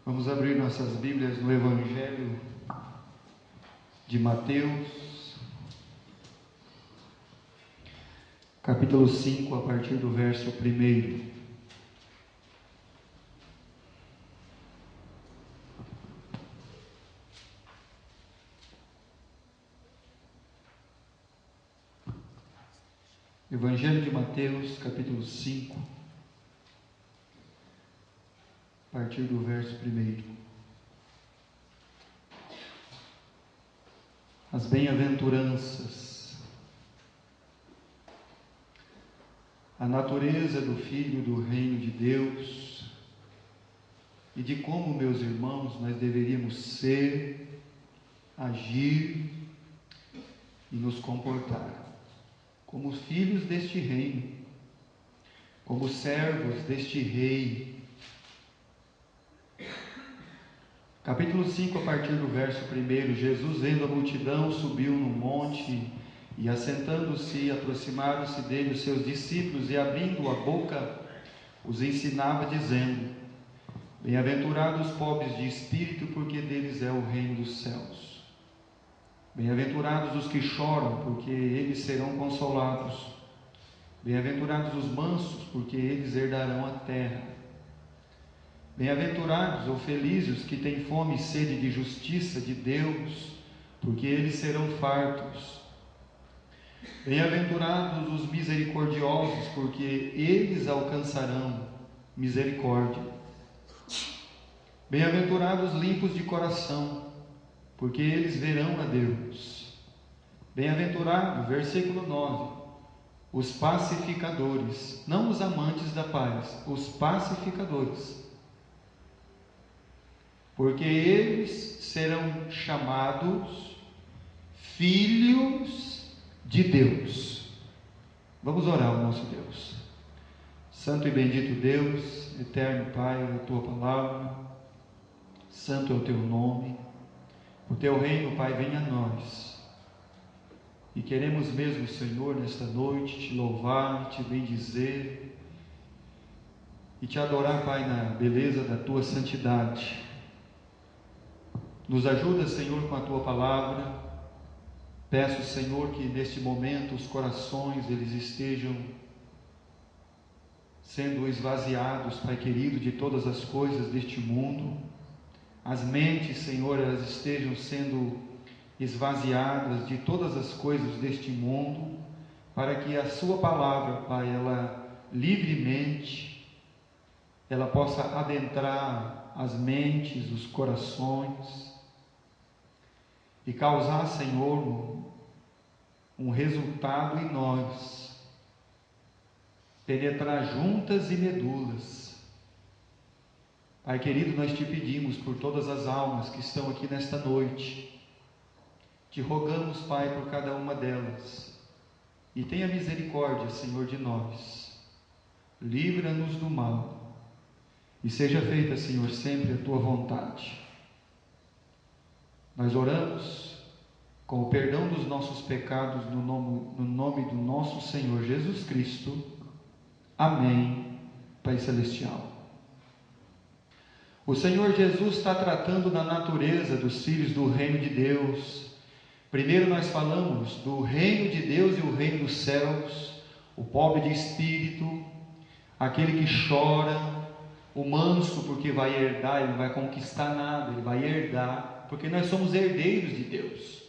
Vamos abrir nossas Bíblias no Evangelho de Mateus, capítulo 5, a partir do verso 1. Evangelho de Mateus, capítulo 5, a partir do verso 1. As bem-aventuranças. A natureza do Filho do Reino de Deus e de como, meus irmãos, nós deveríamos ser, agir e nos comportar como filhos deste reino, como servos deste rei. Capítulo 5, a partir do verso 1. Jesus, vendo a multidão, subiu no monte e, assentando-se, aproximaram-se dele os seus discípulos e, abrindo a boca, os ensinava, dizendo: Bem-aventurados os pobres de espírito, porque deles é o reino dos céus. Bem-aventurados os que choram, porque eles serão consolados. Bem-aventurados os mansos, porque eles herdarão a terra. Bem-aventurados ou felizes os que têm fome e sede de justiça de Deus, porque eles serão fartos. Bem-aventurados os misericordiosos, porque eles alcançarão misericórdia. Bem-aventurados os limpos de coração, porque eles verão a Deus. Bem-aventurados, versículo 9, os pacificadores, não os amantes da paz, os pacificadores, porque eles serão chamados filhos de Deus. Vamos orar ao nosso Deus. Santo e bendito Deus, eterno Pai, a tua palavra, santo é o teu nome, o teu reino, Pai, venha a nós, e queremos mesmo, Senhor, nesta noite, te louvar, te bendizer, e te adorar, Pai, na beleza da tua santidade. Nos ajuda, Senhor, com a tua palavra. Peço, Senhor, que neste momento os corações, eles estejam sendo esvaziados, Pai querido, de todas as coisas deste mundo. As mentes, Senhor, elas estejam sendo esvaziadas de todas as coisas deste mundo, para que a sua palavra, Pai, ela livremente, ela possa adentrar as mentes, os corações, e causar, Senhor, um resultado em nós, penetrar juntas e medulas. Pai querido, nós te pedimos por todas as almas que estão aqui nesta noite, te rogamos, Pai, por cada uma delas, e tenha misericórdia, Senhor, de nós, livra-nos do mal, e seja feita, Senhor, sempre a tua vontade. Nós oramos com o perdão dos nossos pecados no nome do nosso Senhor Jesus Cristo. Amém, Pai Celestial. O Senhor Jesus está tratando da natureza dos filhos do reino de Deus. Primeiro nós falamos do reino de Deus e o reino dos céus, o pobre de espírito, aquele que chora, o manso porque vai herdar, ele não vai conquistar nada, ele vai herdar, porque nós somos herdeiros de Deus.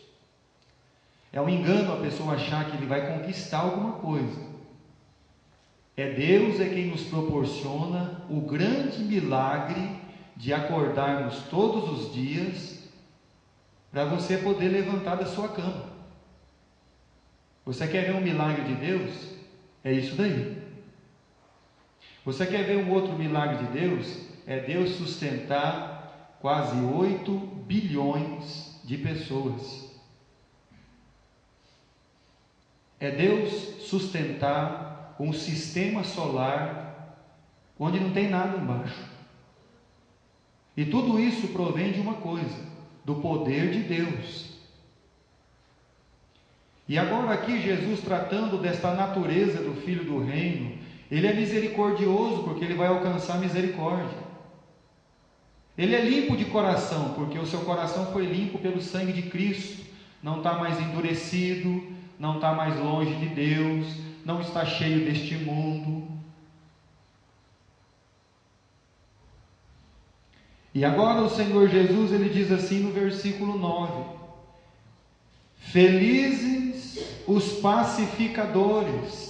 É um engano a pessoa achar que ele vai conquistar alguma coisa. Deus é quem nos proporciona o grande milagre de acordarmos todos os dias para você poder levantar da sua cama. Você quer ver um milagre de Deus? É isso daí. Você quer ver um outro milagre de Deus? É Deus sustentar quase 8 bilhões de pessoas. É Deus sustentar um sistema solar onde não tem nada embaixo. E tudo isso provém de uma coisa, do poder de Deus. E agora aqui Jesus tratando desta natureza do Filho do Reino, ele é misericordioso porque ele vai alcançar misericórdia. Ele é limpo de coração, porque o seu coração foi limpo pelo sangue de Cristo. Não está mais endurecido, não está mais longe de Deus, não está cheio deste mundo. E agora o Senhor Jesus, ele diz assim no versículo 9: felizes os pacificadores.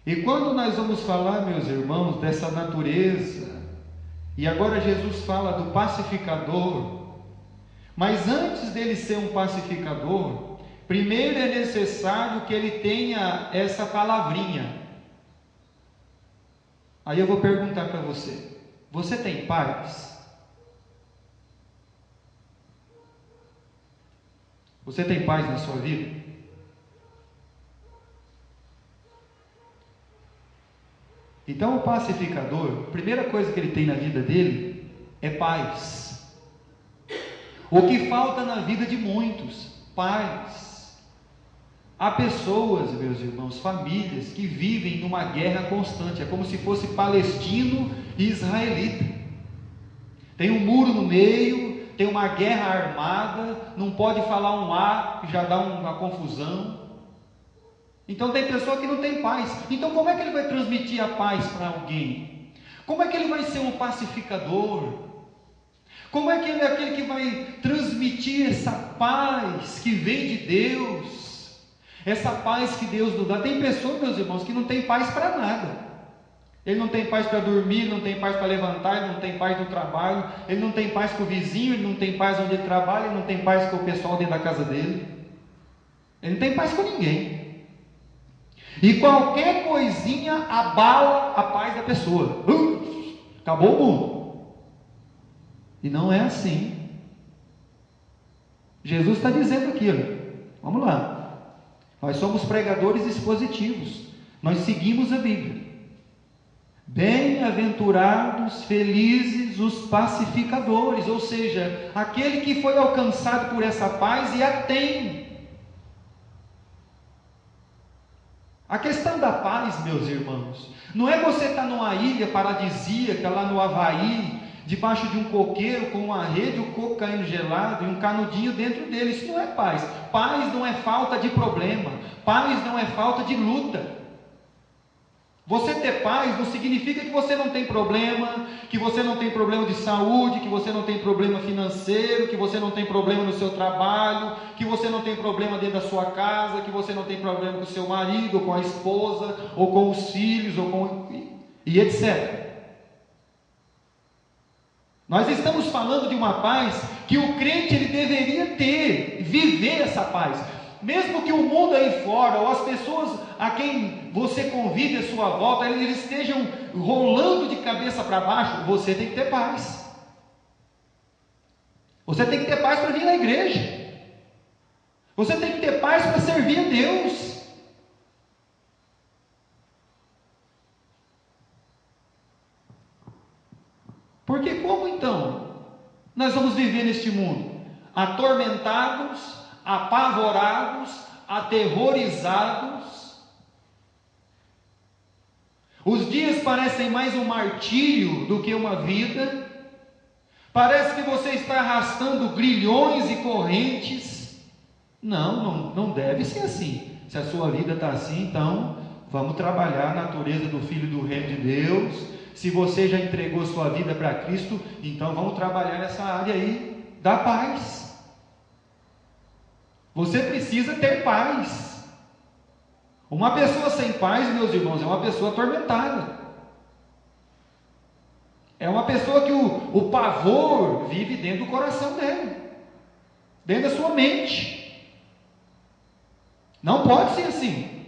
E quando nós vamos falar, meus irmãos, dessa natureza, e agora Jesus fala do pacificador, mas antes dele ser um pacificador, primeiro é necessário que ele tenha essa palavrinha. Aí eu vou perguntar para você: você tem paz? Você tem paz na sua vida? Então o pacificador, a primeira coisa que ele tem na vida dele é paz. O que falta na vida de muitos? Paz. Há pessoas, meus irmãos, famílias que vivem numa guerra constante, é como se fosse palestino e israelita. Tem um muro no meio, tem uma guerra armada, não pode falar um A, que já dá uma confusão. Então tem pessoa que não tem paz. Então como é que ele vai transmitir a paz para alguém? Como é que ele vai ser um pacificador? Como é que ele é aquele que vai transmitir essa paz que vem de Deus? Essa paz que Deus nos dá. Tem pessoas, meus irmãos, que não tem paz para nada. Ele não tem paz para dormir, ele não tem paz para levantar, ele não tem paz no trabalho, ele não tem paz com o vizinho, ele não tem paz onde ele trabalha, ele não tem paz com o pessoal dentro da casa dele. Ele não tem paz com ninguém. E qualquer coisinha abala a paz da pessoa. Acabou o mundo. E não é assim. Jesus está dizendo aquilo. Vamos lá. Nós somos pregadores expositivos. Nós seguimos a Bíblia. Bem-aventurados, felizes os pacificadores, ou seja, aquele que foi alcançado por essa paz e a tem. A questão da paz, meus irmãos, não é você estar numa ilha paradisíaca lá no Havaí, debaixo de um coqueiro com uma rede, o coco caindo gelado e um canudinho dentro dele. Isso não é paz. Paz não é falta de problema, paz não é falta de luta. Você ter paz não significa que você não tem problema, que você não tem problema de saúde, que você não tem problema financeiro, que você não tem problema no seu trabalho, que você não tem problema dentro da sua casa, que você não tem problema com o seu marido, ou com a esposa, ou com os filhos, ou com... e etc. Nós estamos falando de uma paz que o crente ele deveria ter, viver essa paz. Mesmo que o mundo aí fora, ou as pessoas a quem você convive à sua volta, eles estejam rolando de cabeça para baixo, você tem que ter paz. Você tem que ter paz para vir na igreja. Você tem que ter paz para servir a Deus. Porque como então nós vamos viver neste mundo? Atormentados, apavorados, aterrorizados. Os dias parecem mais um martírio do que uma vida. Parece que você está arrastando grilhões e correntes. Não deve ser assim. Se a sua vida está assim, então vamos trabalhar a natureza do Filho do Reino de Deus. Se você já entregou sua vida para Cristo, então vamos trabalhar nessa área aí da paz. Você precisa ter paz. Uma pessoa sem paz, meus irmãos, é uma pessoa atormentada. É uma pessoa que o pavor vive dentro do coração dele, dentro da sua mente. Não pode ser assim.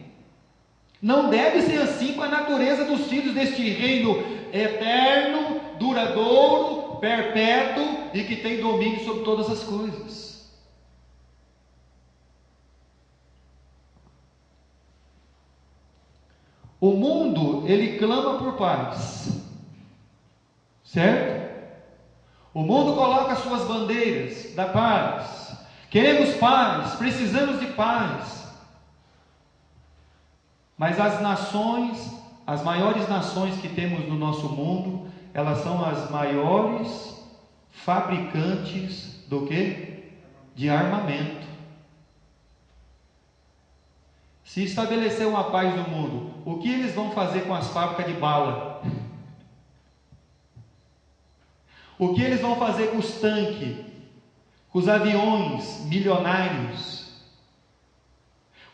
Não deve ser assim com a natureza dos filhos deste reino eterno, duradouro, perpétuo e que tem domínio sobre todas as coisas. O mundo, ele clama por paz, certo? O mundo coloca suas bandeiras da paz. Queremos paz, precisamos de paz. Mas as nações, as maiores nações que temos no nosso mundo, elas são as maiores fabricantes do quê? De armamento. Se estabelecer uma paz no mundo, o que eles vão fazer com as fábricas de bala? O que eles vão fazer com os tanques, com os aviões milionários,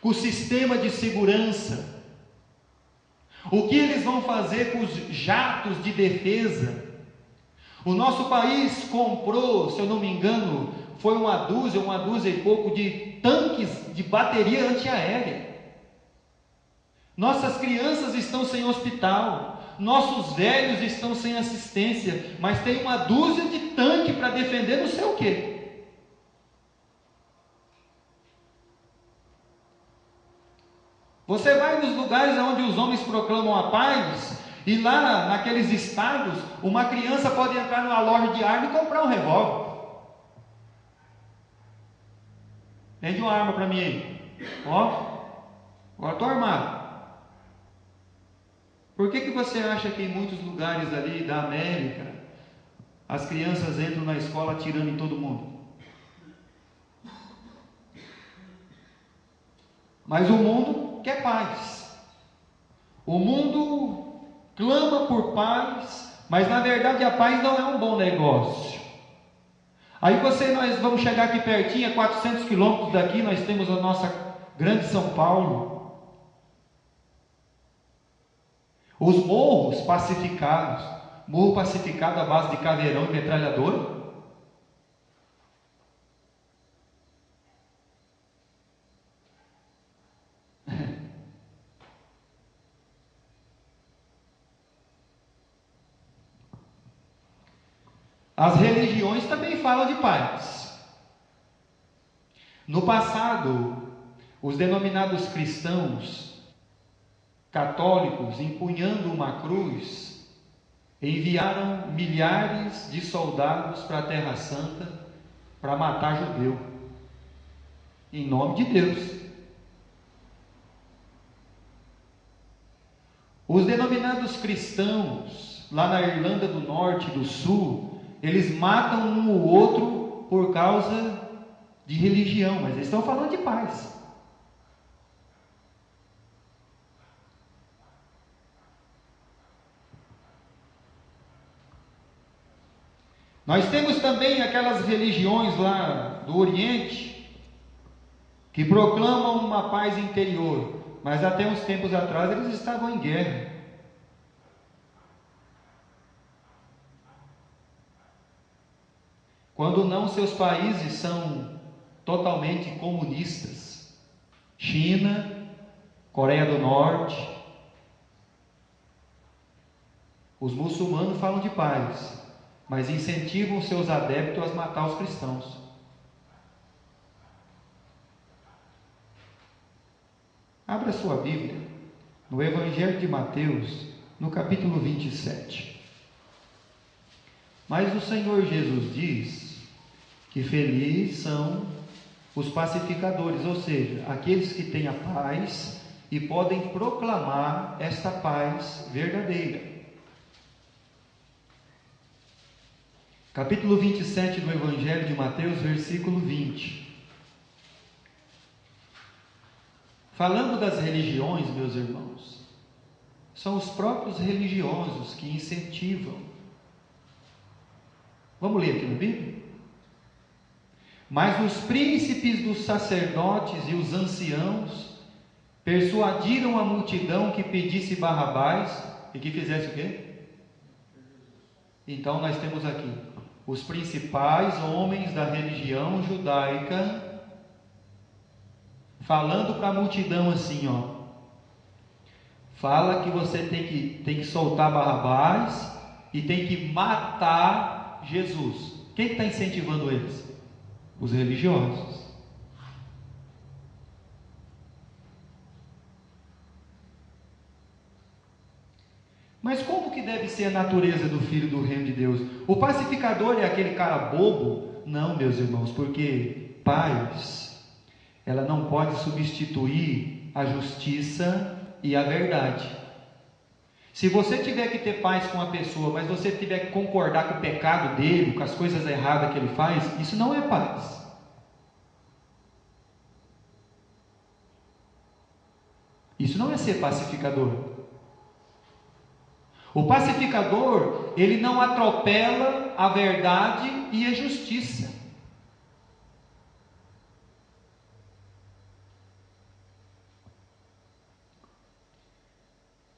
com o sistema de segurança? O que eles vão fazer com os jatos de defesa? O nosso país comprou, se eu não me engano, foi uma dúzia e pouco de tanques de bateria antiaérea. Nossas crianças estão sem hospital, nossos velhos estão sem assistência, mas tem uma dúzia de tanque para defender não sei o quê. Você vai nos lugares onde os homens proclamam a paz, e lá naqueles estados, uma criança pode entrar numa loja de arma e comprar um revólver. Vende uma arma para mim aí. Ó, agora estou armado. Por que você acha que em muitos lugares ali da América, as crianças entram na escola atirando em todo mundo? Mas o mundo quer paz. O mundo clama por paz, mas na verdade a paz não é um bom negócio. Aí nós vamos chegar aqui pertinho, a 400 quilômetros daqui, nós temos a nossa grande São Paulo. Os morros pacificados, morro pacificado à base de caveirão e metralhadora. As religiões também falam de paz. No passado, os denominados cristãos, católicos, empunhando uma cruz, enviaram milhares de soldados para a Terra Santa para matar judeu, em nome de Deus. Os denominados cristãos, lá na Irlanda do Norte e do Sul, eles matam um ou outro por causa de religião, mas eles estão falando de paz. Nós temos também aquelas religiões lá do Oriente que proclamam uma paz interior, mas até uns tempos atrás eles estavam em guerra. Quando não, seus países são totalmente comunistas. China, Coreia do Norte. Os muçulmanos falam de paz, mas incentivam seus adeptos a matar os cristãos. Abra sua Bíblia no Evangelho de Mateus, no capítulo 27. Mas o Senhor Jesus diz que felizes são os pacificadores, ou seja, aqueles que têm a paz e podem proclamar esta paz verdadeira. Capítulo 27 do Evangelho de Mateus, versículo 20. Falando das religiões, meus irmãos, são os próprios religiosos que incentivam. Vamos ler aqui na Bíblia? Mas os príncipes dos sacerdotes e os anciãos persuadiram a multidão que pedisse Barrabás e que fizesse o quê? Então nós temos aqui os principais homens da religião judaica falando para a multidão assim, ó: fala que você tem que soltar Barrabás e tem que matar Jesus. Quem está incentivando eles? Os religiosos. Mas como que deve ser a natureza do filho do reino de Deus? O pacificador é aquele cara bobo? Não, meus irmãos, porque paz, ela não pode substituir a justiça e a verdade. Se você tiver que ter paz com a pessoa, mas você tiver que concordar com o pecado dele, com as coisas erradas que ele faz, isso não é paz. Isso não é ser pacificador. O pacificador, ele não atropela a verdade e a justiça.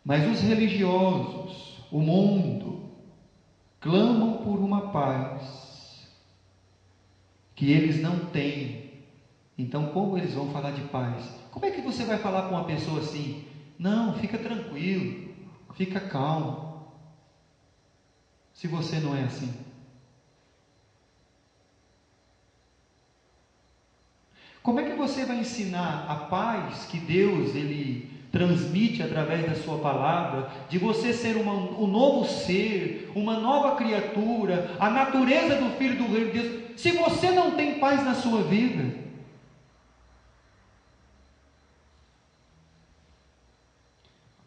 Mas os religiosos, o mundo, clamam por uma paz que eles não têm. Então, como eles vão falar de paz? Como é que você vai falar com uma pessoa assim? Não, fica tranquilo, fica calmo. Se você não é assim. Como é que você vai ensinar a paz que Deus ele transmite através da sua palavra, de você ser um novo ser, uma nova criatura, a natureza do Filho do Reino de Deus, se você não tem paz na sua vida?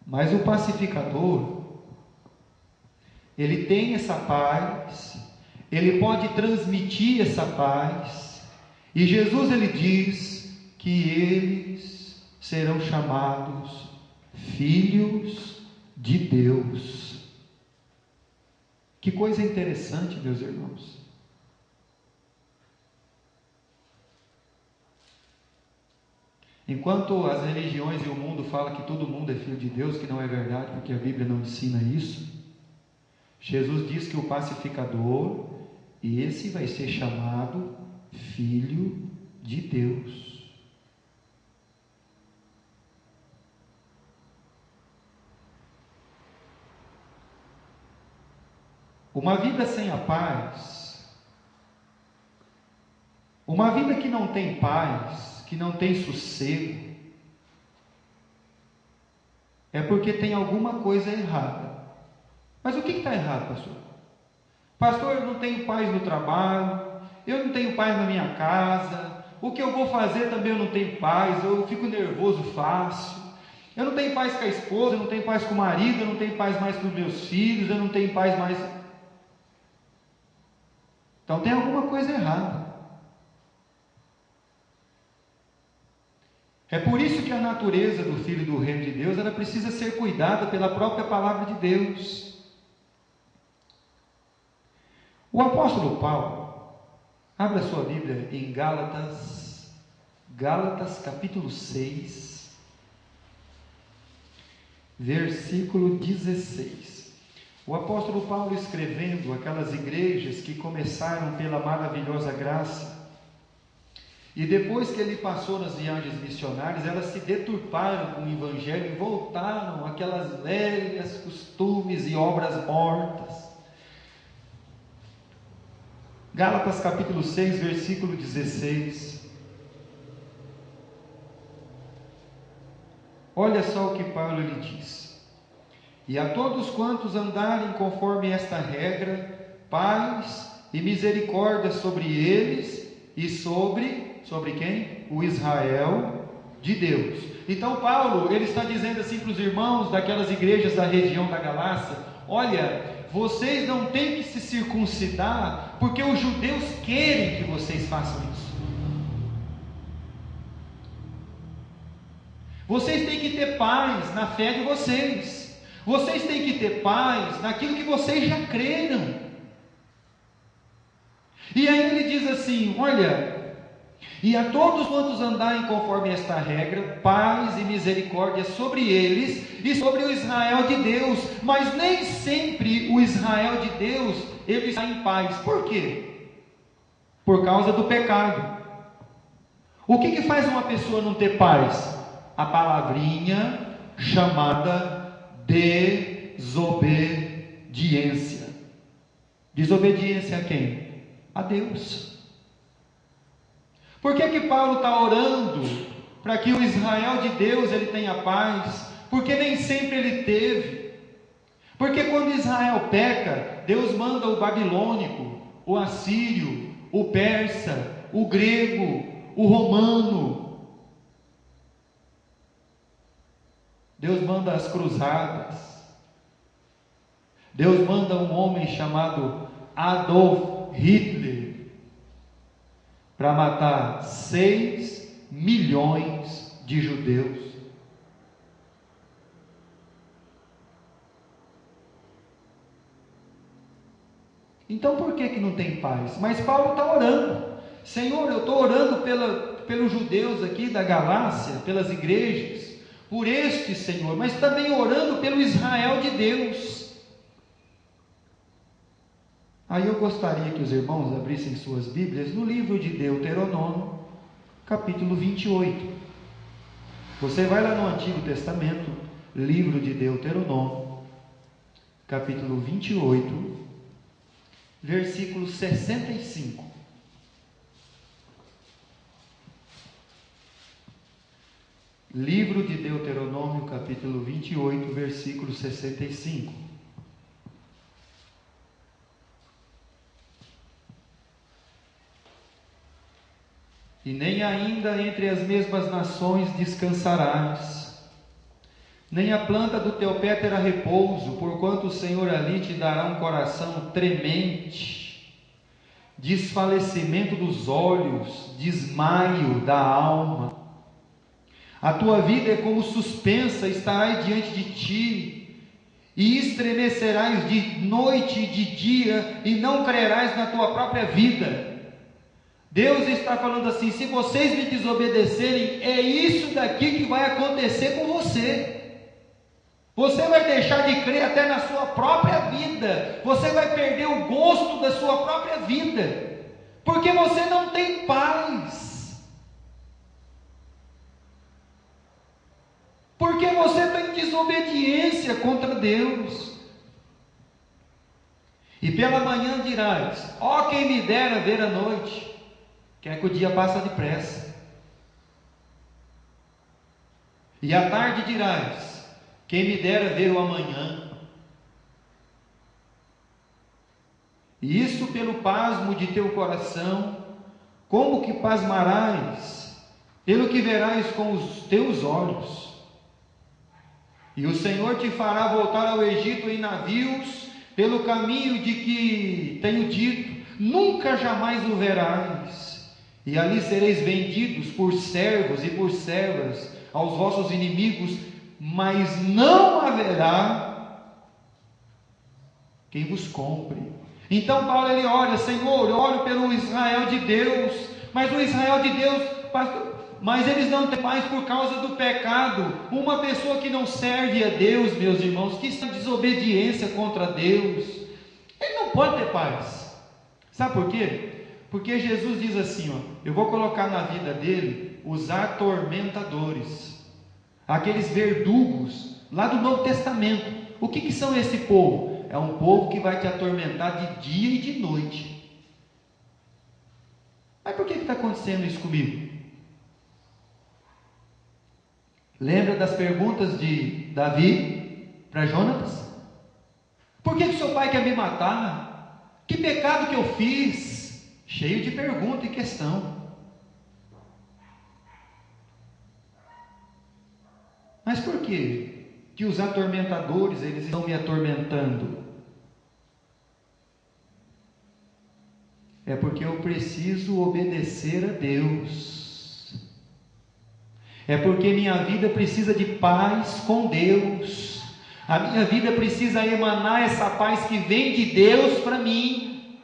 Mas o pacificador, ele tem essa paz, ele pode transmitir essa paz, e Jesus ele diz que eles serão chamados filhos de Deus. Que coisa interessante, meus irmãos. Enquanto as religiões e o mundo falam que todo mundo é filho de Deus, que não é verdade, porque a Bíblia não ensina isso, Jesus diz que o pacificador, esse vai ser chamado filho de Deus. Uma vida sem a paz, uma vida que não tem paz, que não tem sossego, é porque tem alguma coisa errada. Mas o que está errado, pastor? Pastor, eu não tenho paz no trabalho, eu não tenho paz na minha casa, o que eu vou fazer também eu não tenho paz, eu fico nervoso fácil, eu não tenho paz com a esposa, eu não tenho paz com o marido, eu não tenho paz mais com os meus filhos, eu não tenho paz mais... Então tem alguma coisa errada. É por isso que a natureza do Filho do Reino de Deus, ela precisa ser cuidada pela própria palavra de Deus. O apóstolo Paulo, abra sua Bíblia em Gálatas capítulo 6, versículo 16. O apóstolo Paulo escrevendo aquelas igrejas que começaram pela maravilhosa graça, e depois que ele passou nas viagens missionárias, elas se deturparam com o evangelho e voltaram àquelas velhas costumes e obras mortas. Gálatas capítulo 6, versículo 16. Olha só o que Paulo lhe diz: e a todos quantos andarem conforme esta regra, paz e misericórdia sobre eles e sobre quem? O Israel de Deus. Então Paulo, ele está dizendo assim para os irmãos daquelas igrejas da região da Galácia: olha, vocês não têm que se circuncidar, porque os judeus querem que vocês façam isso. Vocês têm que ter paz na fé de vocês. Vocês têm que ter paz naquilo que vocês já creram. E aí ele diz assim: olha, e a todos quantos andarem conforme esta regra, paz e misericórdia sobre eles e sobre o Israel de Deus. Mas nem sempre o Israel de Deus, ele está em paz. Por quê? Por causa do pecado. O que faz uma pessoa não ter paz? A palavrinha chamada desobediência. Desobediência a quem? A Deus. Por que Paulo está orando para que o Israel de Deus ele tenha paz? Porque nem sempre ele teve. Porque quando Israel peca, Deus manda o babilônico, o assírio, o persa, o grego, o romano. Deus manda as cruzadas. Deus manda um homem chamado Adolf Hitler para matar 6 milhões de judeus. Então por que não tem paz? Mas Paulo está orando. Senhor, eu estou orando pelos judeus aqui da Galácia, pelas igrejas, por este, Senhor, mas também orando pelo Israel de Deus. Aí eu gostaria que os irmãos abrissem suas Bíblias no livro de Deuteronômio, capítulo 28. Você vai lá no Antigo Testamento, livro de Deuteronômio, capítulo 28, versículo 65. Livro de Deuteronômio, capítulo 28, versículo 65. E nem ainda entre as mesmas nações descansarás, nem a planta do teu pé terá repouso, porquanto o Senhor ali te dará um coração tremente, desfalecimento dos olhos, desmaio da alma. A tua vida é como suspensa, estarás diante de ti, e estremecerás de noite e de dia, e não crerás na tua própria vida. Deus está falando assim: se vocês me desobedecerem, é isso daqui que vai acontecer com você. Você vai deixar de crer até na sua própria vida, você vai perder o gosto da sua própria vida, porque você não tem paz. Porque você está em desobediência contra Deus. E pela manhã dirás: ó, quem me dera ver a noite. Quer que o dia passe depressa. E à tarde dirás: quem me dera ver o amanhã. E isso pelo pasmo de teu coração, como que pasmarás, pelo que verás com os teus olhos. E o Senhor te fará voltar ao Egito em navios, pelo caminho de que tenho dito, nunca jamais o verás. E ali sereis vendidos por servos e por servas aos vossos inimigos, mas não haverá quem vos compre. Então Paulo ele olha: Senhor, eu olho pelo Israel de Deus, mas o Israel de Deus, mas eles não têm paz por causa do pecado. Uma pessoa que não serve a Deus, meus irmãos, que está em desobediência contra Deus, ele não pode ter paz. Sabe por quê? Porque Jesus diz assim, ó: eu vou colocar na vida dele os atormentadores, aqueles verdugos lá do Novo Testamento. O que são esse povo? É um povo que vai te atormentar de dia e de noite. Mas por que está acontecendo isso comigo? Lembra das perguntas de Davi para Jonatas? Por que seu pai quer me matar? Que pecado que eu fiz? Cheio de pergunta e questão. Mas por que os atormentadores eles estão me atormentando? É porque eu preciso obedecer a Deus. É porque minha vida precisa de paz com Deus. A minha vida precisa emanar essa paz que vem de Deus para mim.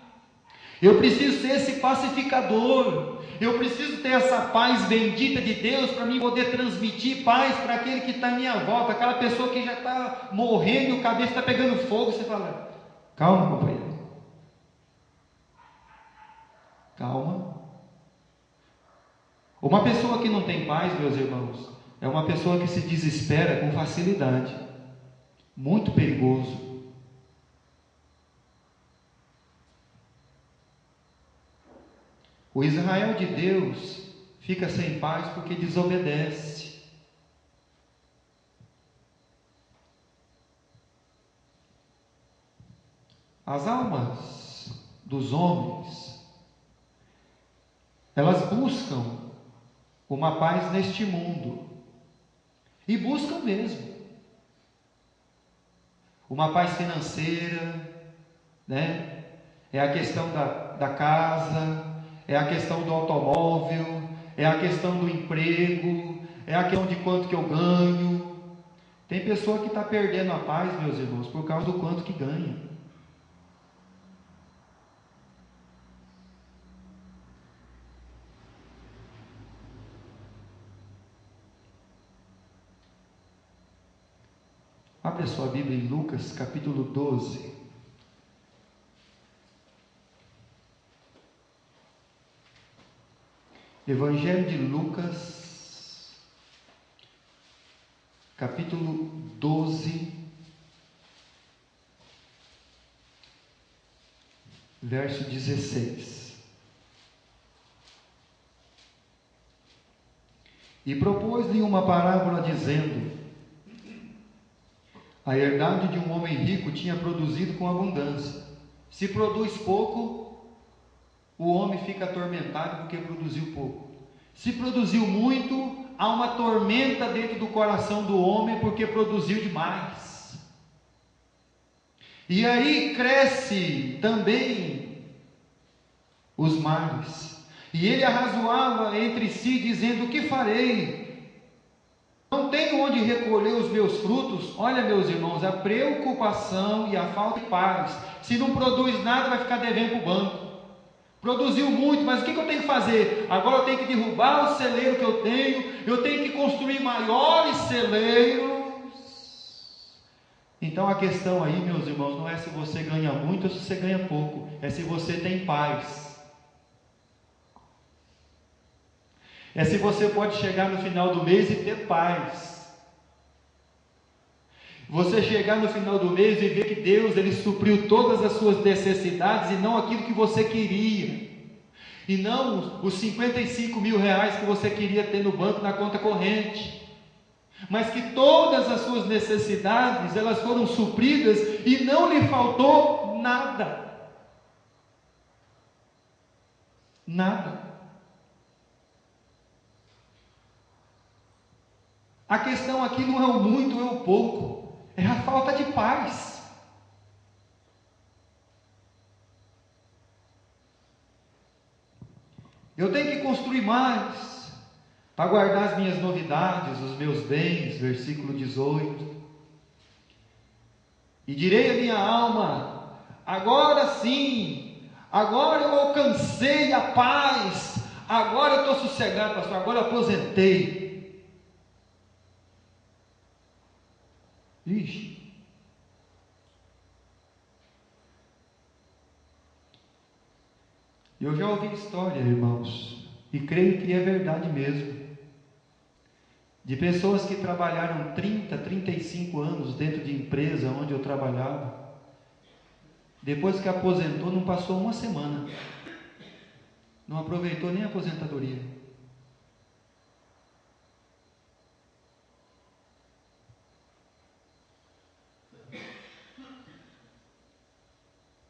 Eu preciso ser esse pacificador. Eu preciso ter essa paz bendita de Deus para mim poder transmitir paz para aquele que está à minha volta, aquela pessoa que já está morrendo e o cabeça está pegando fogo. Você fala: calma, companheiro. Calma. Uma pessoa que não tem paz, meus irmãos, é uma pessoa que se desespera com facilidade. Muito perigoso. O Israel de Deus fica sem paz porque desobedece. As almas dos homens, elas buscam uma paz neste mundo, e buscam mesmo. uma paz financeira, né? É a questão da casa, é a questão do automóvel, é a questão do emprego, é a questão de quanto que eu ganho. Tem pessoa que está perdendo a paz, meus irmãos, por causa do quanto que ganha. Abre a sua Bíblia em Lucas capítulo 12. Evangelho de Lucas, capítulo 12, verso 16. E propôs-lhe uma parábola dizendo: a herdade de um homem rico tinha produzido com abundância. Se produz pouco, o homem fica atormentado porque produziu pouco. Se produziu muito, há uma tormenta dentro do coração do homem porque produziu demais. E aí cresce também os males. E ele arrazoava entre si, dizendo: o que farei? Não tenho onde recolher os meus frutos. Olha, meus irmãos, a preocupação e a falta de paz. Se não produz nada, vai ficar devendo para o banco. Produziu muito, mas o que eu tenho que fazer? Agora eu tenho que derrubar o celeiro que eu tenho que construir maiores celeiros. Então a questão aí, meus irmãos, não é se você ganha muito ou se você ganha pouco, é se você tem paz. É se você pode chegar no final do mês e ter paz. Você chegar no final do mês e ver que Deus, Ele supriu todas as suas necessidades e não aquilo que você queria. E não os 55 mil reais que você queria ter no banco, na conta corrente. Mas que todas as suas necessidades, elas foram supridas e não lhe faltou nada. Nada. A questão aqui não é o muito ou o pouco, é a falta de paz. Eu tenho que construir mais, para guardar as minhas novidades, os meus bens, versículo 18. E direi à minha alma: agora sim, agora eu alcancei a paz, agora eu estou sossegado, pastor, agora eu aposentei. Ixi. Eu já ouvi história, irmãos, e creio que é verdade mesmo, de pessoas que trabalharam 30, 35 anos dentro de empresa onde eu trabalhava, depois que aposentou não passou uma semana, não aproveitou nem a aposentadoria.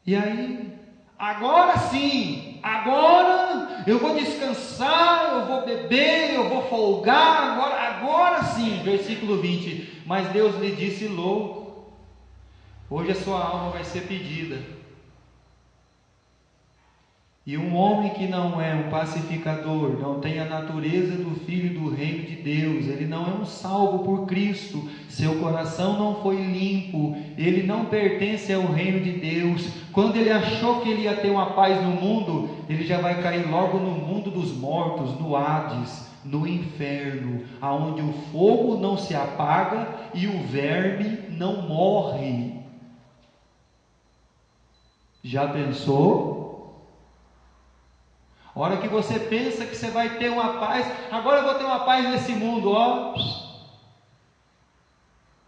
E aí, agora sim, agora eu vou descansar, eu vou beber, eu vou folgar, agora sim, versículo 20, mas Deus lhe disse: louco, hoje a sua alma vai ser pedida. E um homem que não é um pacificador, não tem a natureza do filho do reino de Deus, ele não é um salvo por Cristo, seu coração não foi limpo, ele não pertence ao reino de Deus. Quando ele achou que ele ia ter uma paz no mundo, ele já vai cair logo no mundo dos mortos, no Hades, no inferno, aonde o fogo não se apaga e o verme não morre. Já pensou? A hora que você pensa que você vai ter uma paz, agora eu vou ter uma paz nesse mundo, ó.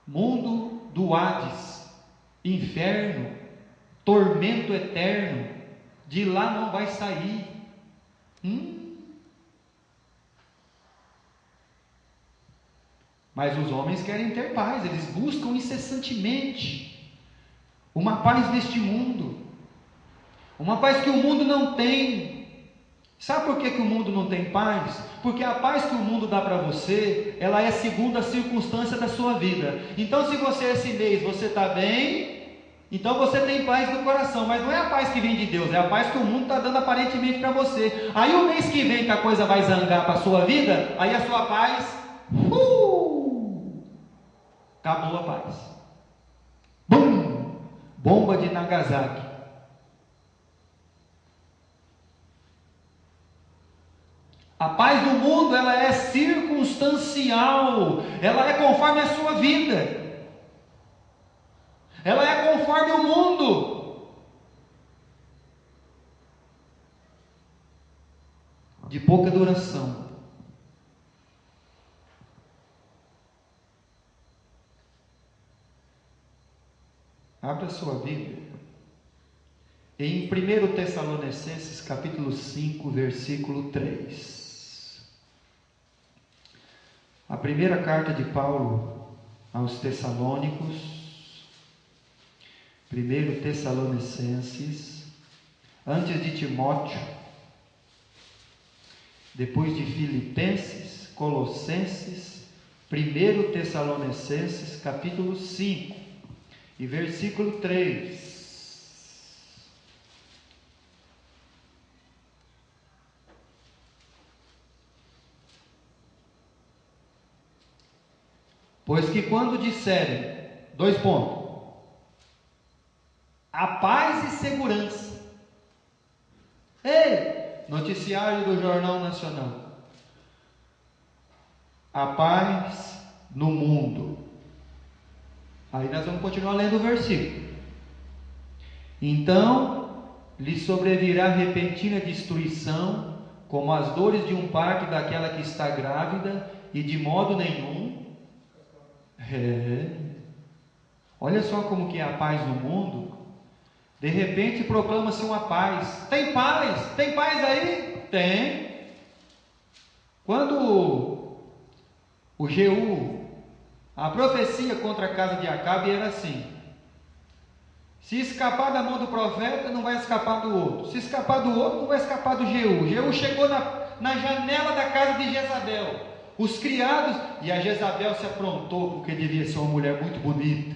Mundo do Hades, inferno, tormento eterno, de lá não vai sair. Mas os homens querem ter paz, eles buscam incessantemente uma paz neste mundo, uma paz que o mundo não tem. Sabe por que o mundo não tem paz? Porque a paz que o mundo dá para você, ela é segundo a circunstância da sua vida. Então, se você esse mês você está bem, então você tem paz no coração, mas não é a paz que vem de Deus, é a paz que o mundo está dando aparentemente para você. Aí o mês que vem que a coisa vai zangar para a sua vida, aí a sua paz, acabou a paz. Bum! Bomba de Nagasaki. A paz do mundo, ela é circunstancial, ela é conforme a sua vida, ela é conforme o mundo, de pouca duração. Abra a sua Bíblia, em 1 Tessalonicenses capítulo 5, versículo 3. A primeira carta de Paulo aos Tessalônicos, 1 Tessalonicenses, antes de Timóteo, depois de Filipenses, Colossenses, 1 Tessalonicenses, capítulo 5, e versículo 3. Pois que quando disserem, 2 pontos, a paz e segurança. Ei, noticiário do Jornal Nacional. A paz no mundo. Aí nós vamos continuar lendo o versículo. Então, lhe sobrevirá repentina destruição, como as dores de um parto daquela que está grávida, e de modo nenhum. Olha só como que é a paz no mundo. De repente proclama-se uma paz. Tem paz? Tem paz aí? Tem. Quando o Jeú, a profecia contra a casa de Acabe era assim: se escapar da mão do profeta, não vai escapar do outro. Se escapar do outro, não vai escapar do Jeú. Jeú chegou na janela da casa de Jezabel. Os criados, e a Jezabel se aprontou, porque devia ser uma mulher muito bonita.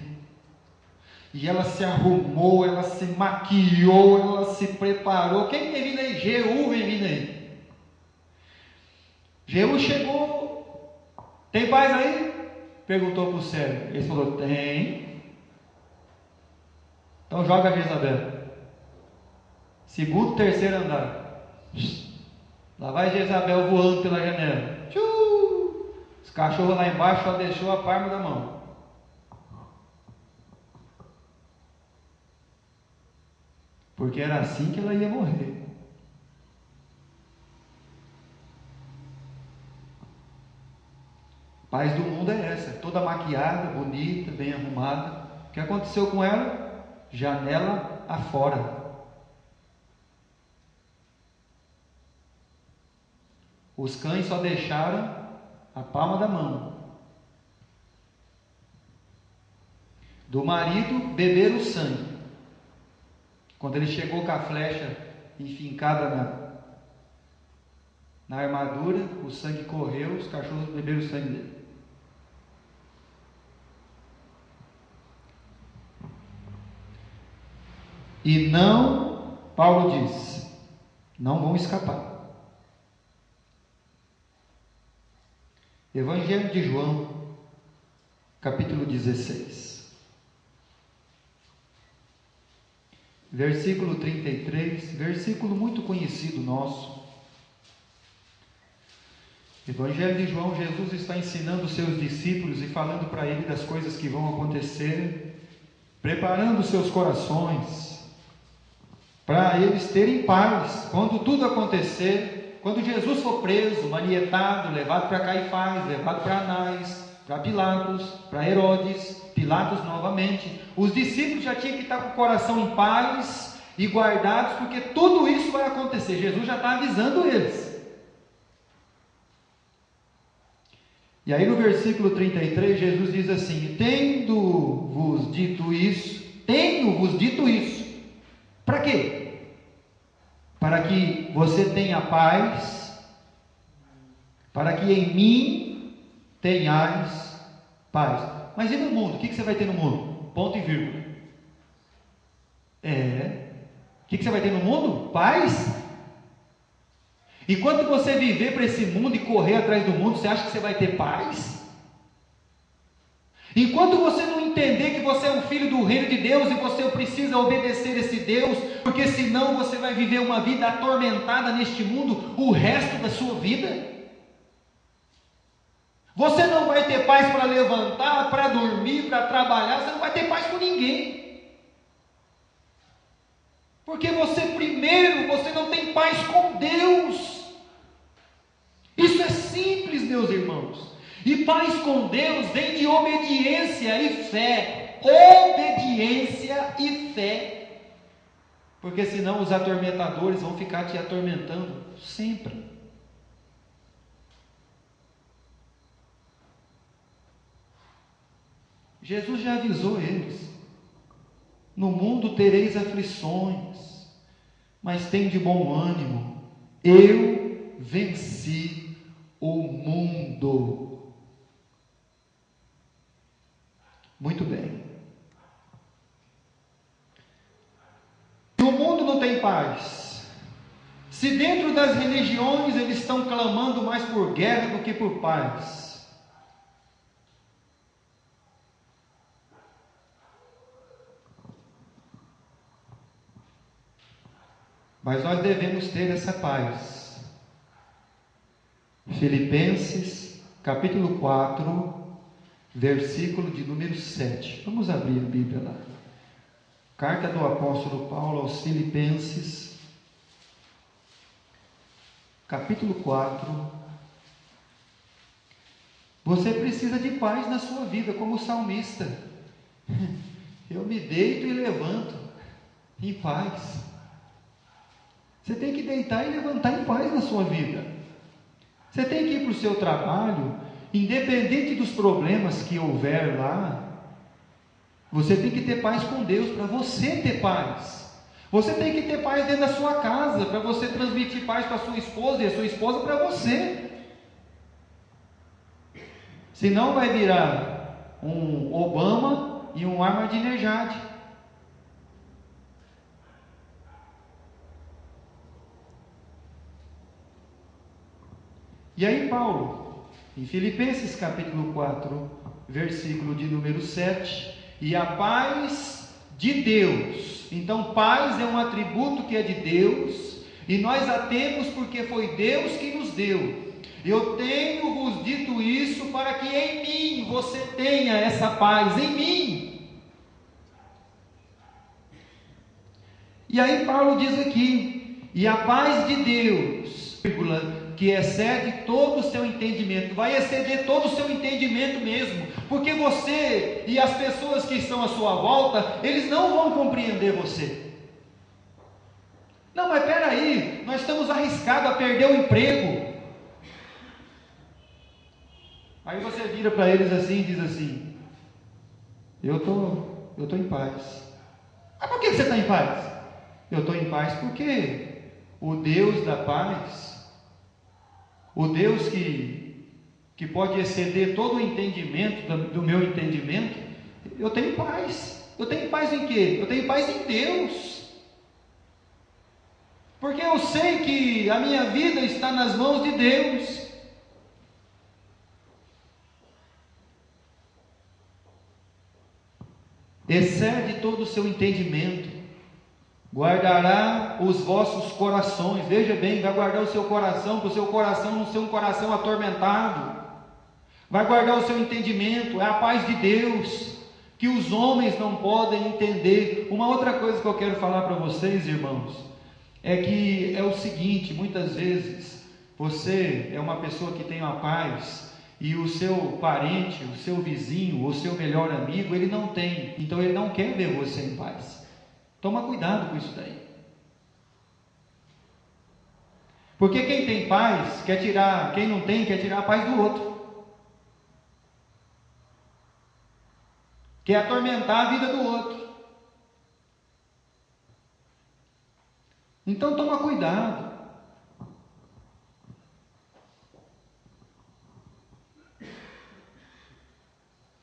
E ela se arrumou, ela se maquiou, ela se preparou. Quem vem vindo aí? Jeú vem vindo aí. Jeú chegou. Tem paz aí? Perguntou para o servo. Ele falou: tem. Então joga a Jezabel. Segundo, terceiro andar. Lá vai Jezabel voando pela janela. Os cachorros lá embaixo só deixou a palma da mão. Porque era assim que ela ia morrer. A paz do mundo é essa, toda maquiada, bonita, bem arrumada. O que aconteceu com ela? Janela afora. Os cães só deixaram a palma da mão. Do marido beber o sangue. Quando ele chegou com a flecha enfincada na armadura, o sangue correu, os cachorros beberam o sangue dele. E não, Paulo diz, não vão escapar. Evangelho de João, capítulo 16, versículo 33, versículo muito conhecido nosso. Evangelho de João, Jesus está ensinando os seus discípulos e falando para eles das coisas que vão acontecer, preparando seus corações para eles terem paz quando tudo acontecer. Quando Jesus for preso, manietado, levado para Caifás, levado para Anás, para Pilatos, para Herodes, Pilatos novamente, os discípulos já tinham que estar com o coração em paz e guardados, porque tudo isso vai acontecer. Jesus já está avisando eles. E aí no versículo 33, Jesus diz assim: tendo-vos dito isso, para quê? para que você tenha paz, para que em mim tenhais paz. Mas e no mundo? O que você vai ter no mundo? Ponto e vírgula. O que você vai ter no mundo? Paz. Enquanto você viver para esse mundo e correr atrás do mundo, você acha que você vai ter paz? Enquanto você não entender que você é um filho do reino de Deus e você precisa obedecer esse Deus, porque senão você vai viver uma vida atormentada neste mundo o resto da sua vida. Você não vai ter paz para levantar, para dormir, para trabalhar, você não vai ter paz com ninguém. Porque você não tem paz com Deus. Isso é simples, meus irmãos. E paz com Deus vem de obediência e fé. Obediência e fé. Porque senão os atormentadores vão ficar te atormentando sempre. Jesus já avisou eles: no mundo tereis aflições, mas tende bom ânimo, eu venci o mundo. Muito bem. Se o mundo não tem paz, se dentro das religiões eles estão clamando mais por guerra do que por paz, mas nós devemos ter essa paz. Filipenses, capítulo 4, versículo de número 7. Vamos abrir a Bíblia lá. Carta do apóstolo Paulo aos Filipenses, capítulo 4. Você precisa de paz na sua vida, como o salmista. Eu me deito e levanto em paz. Você tem que deitar e levantar em paz na sua vida. Você tem que ir para o seu trabalho, independente dos problemas que houver lá, você tem que ter paz com Deus para você ter paz. Você tem que ter paz dentro da sua casa, para você transmitir paz para a sua esposa e a sua esposa para você. Senão vai virar um Obama e um Ahmadinejad. E aí Paulo, em Filipenses capítulo 4, versículo de número 7, e a paz de Deus. Então paz é um atributo que é de Deus, e nós a temos porque foi Deus que nos deu. Eu tenho-vos dito isso para que em mim você tenha essa paz, em mim. E aí Paulo diz aqui, e a paz de Deus, que excede todo o seu entendimento, vai exceder todo o seu entendimento mesmo, porque você e as pessoas que estão à sua volta, eles não vão compreender você. Não, mas peraí, nós estamos arriscados a perder o emprego. Aí você vira para eles assim e diz assim: eu estou em paz. Mas por que você está em paz? Eu estou em paz porque o Deus da paz, o Deus que pode exceder todo o entendimento do meu entendimento, eu tenho paz. Eu tenho paz em quê? Eu tenho paz em Deus. Porque eu sei que a minha vida está nas mãos de Deus. Excede todo o seu entendimento. Guardará os vossos corações. Veja bem, vai guardar o seu coração, para o seu coração não ser um coração atormentado. Vai guardar o seu entendimento. É a paz de Deus que os homens não podem entender. Uma outra coisa que eu quero falar para vocês, irmãos, é que é o seguinte: muitas vezes você é uma pessoa que tem uma paz e o seu parente, o seu vizinho, o seu melhor amigo, ele não tem, então ele não quer ver você em paz. Toma cuidado com isso daí. Porque quem tem paz quer tirar, quem não tem quer tirar a paz do outro. Quer atormentar a vida do outro. Então toma cuidado.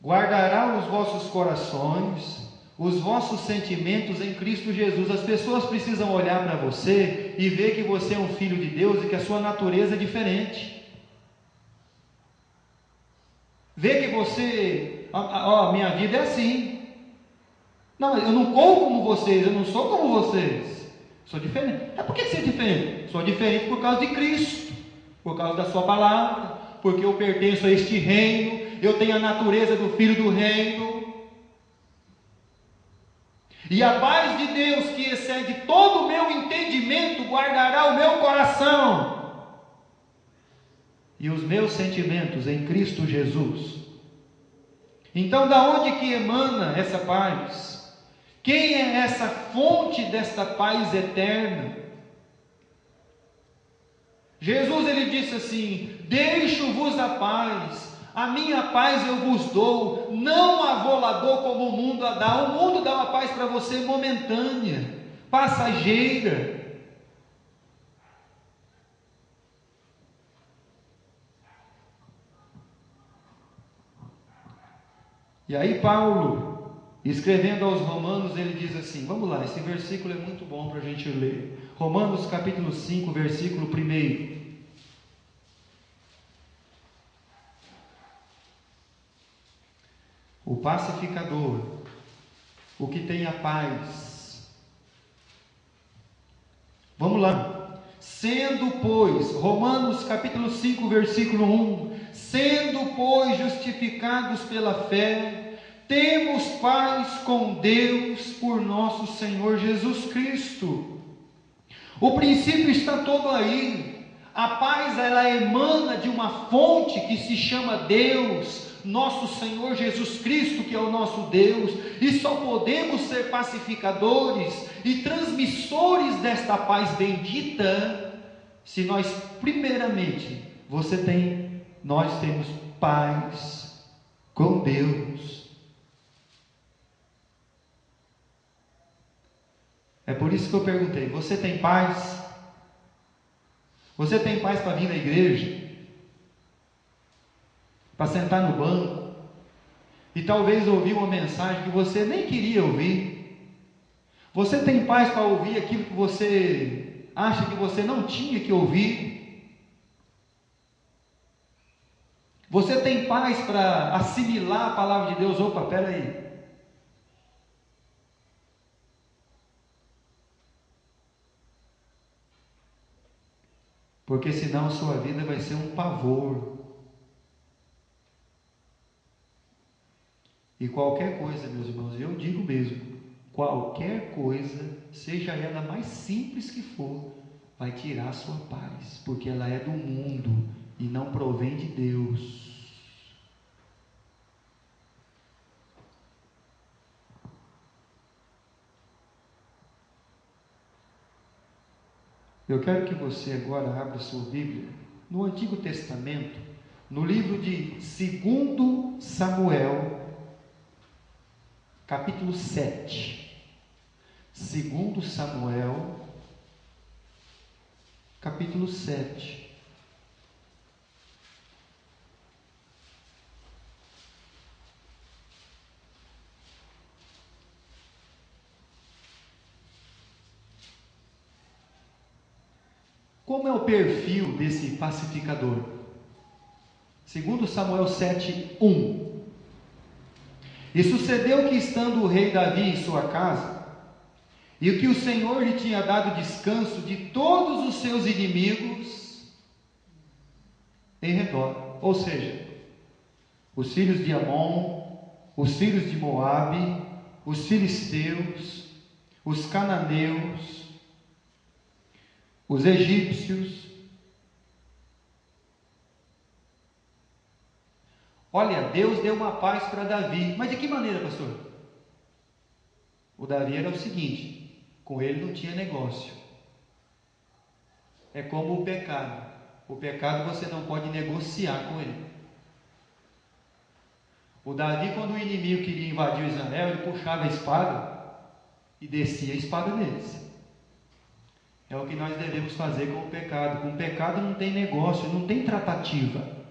Guardará os vossos corações, os vossos sentimentos em Cristo Jesus. As pessoas precisam olhar para você e ver que você é um filho de Deus e que a sua natureza é diferente. Ver que você, minha vida é assim. Não, eu não corro como vocês, eu não sou como vocês. Sou diferente. Por que você é diferente? Sou diferente por causa de Cristo, por causa da sua palavra, porque eu pertenço a este reino, eu tenho a natureza do filho do reino. E a paz de Deus, que excede todo o meu entendimento, guardará o meu coração e os meus sentimentos em Cristo Jesus. Então, da onde que emana essa paz? Quem é essa fonte desta paz eterna? Jesus, ele disse assim: deixo-vos a paz, a minha paz eu vos dou, não a vou lá dou como o mundo a dá. O mundo dá uma paz para você momentânea, passageira. E aí Paulo, escrevendo aos Romanos, ele diz assim, vamos lá, esse versículo é muito bom para a gente ler. Romanos capítulo 5, versículo 1. O pacificador, o que tem a paz. Vamos lá. Sendo, pois, Romanos capítulo 5, versículo 1. Sendo, pois, justificados pela fé, temos paz com Deus por nosso Senhor Jesus Cristo. O princípio está todo aí. A paz, ela emana de uma fonte que se chama Deus, nosso Senhor Jesus Cristo, que é o nosso Deus, e só podemos ser pacificadores e transmissores desta paz bendita, se nós, primeiramente, nós temos paz com Deus. É por isso que eu perguntei, você tem paz? Você tem paz para vir na igreja? Para sentar no banco e talvez ouvir uma mensagem que você nem queria ouvir? Você tem paz para ouvir aquilo que você acha que você não tinha que ouvir? Você tem paz para assimilar a palavra de Deus? Opa, espera aí. Porque senão a sua vida vai ser um pavor. E qualquer coisa, meus irmãos, eu digo mesmo, qualquer coisa, seja ela mais simples que for, vai tirar a sua paz, porque ela é do mundo e não provém de Deus. Eu quero que você agora abra sua Bíblia no Antigo Testamento, no livro de 2 Samuel, capítulo 7. 2 Samuel, capítulo 7. Como é o perfil desse pacificador? 2 Samuel 7, 1. E sucedeu que, estando o rei Davi em sua casa, e que o Senhor lhe tinha dado descanso de todos os seus inimigos em redor, ou seja, os filhos de Amon, os filhos de Moabe, os filisteus, os cananeus, os egípcios. Olha, Deus deu uma paz para Davi. Mas de que maneira, pastor? O Davi era o seguinte: com ele não tinha negócio. É como o pecado. O pecado você não pode negociar com ele. O Davi, quando o inimigo queria invadir Israel, ele puxava a espada e descia a espada neles. É o que nós devemos fazer com o pecado. Com o pecado não tem negócio, não tem tratativa.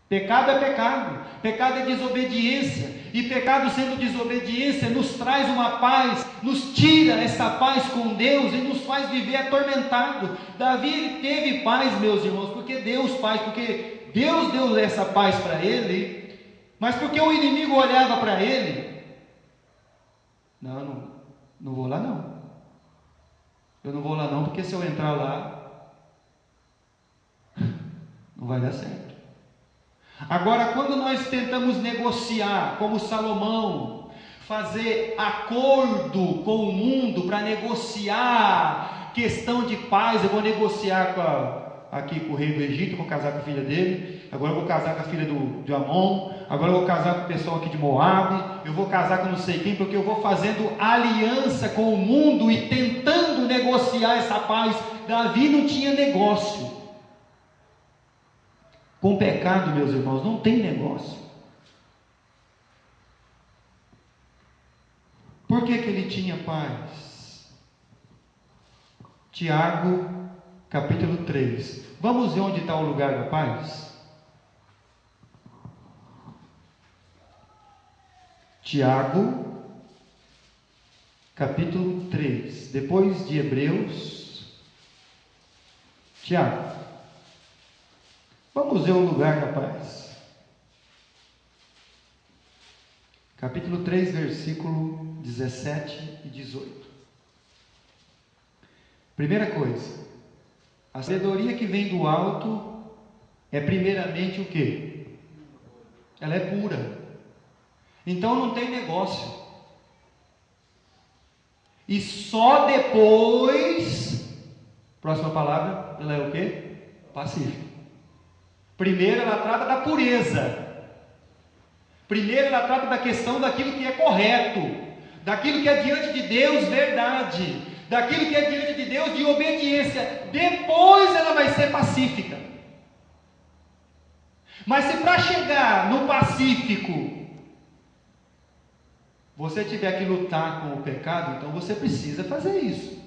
Pecado é pecado, pecado é desobediência, e pecado sendo desobediência nos traz uma paz, nos tira essa paz com Deus e nos faz viver atormentado. Davi ele teve paz, meus irmãos, porque Deus deu essa paz para ele, mas porque o inimigo olhava para ele, não vou lá não, eu não vou lá não, porque se eu entrar lá, não vai dar certo. Agora, quando nós tentamos negociar, como Salomão, fazer acordo com o mundo para negociar questão de paz, eu vou negociar aqui com o rei do Egito, vou casar com a filha dele, agora eu vou casar com a filha de Amon, agora eu vou casar com o pessoal aqui de Moabe, eu vou casar com não sei quem, porque eu vou fazendo aliança com o mundo e tentando negociar essa paz. Davi não tinha negócio. Com pecado, meus irmãos, não tem negócio. Por que ele tinha paz? Tiago, capítulo 3. Vamos ver onde está o lugar da paz? Tiago, capítulo 3. Depois de Hebreus, Tiago. Vamos ver o lugar da paz. Capítulo 3, versículo 17 e 18. Primeira coisa, a sabedoria que vem do alto é primeiramente o quê? Ela é pura. Então não tem negócio. E só depois, próxima palavra, ela é o quê? Pacífica. Primeiro ela trata da pureza. Primeiro ela trata da questão daquilo que é correto, daquilo que é diante de Deus verdade, daquilo que é diante de Deus de obediência. Depois ela vai ser pacífica. Mas se para chegar no pacífico você tiver que lutar com o pecado, então você precisa fazer isso,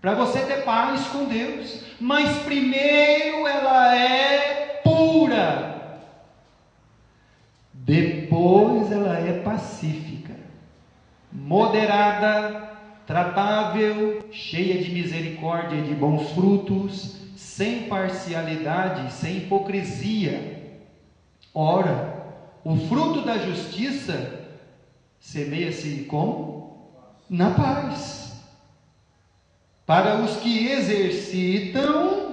para você ter paz com Deus. Mas primeiro ela é pura, depois ela é pacífica, moderada, tratável, cheia de misericórdia e de bons frutos, sem parcialidade, sem hipocrisia. Ora, o fruto da justiça semeia-se como? Na paz, para os que exercitam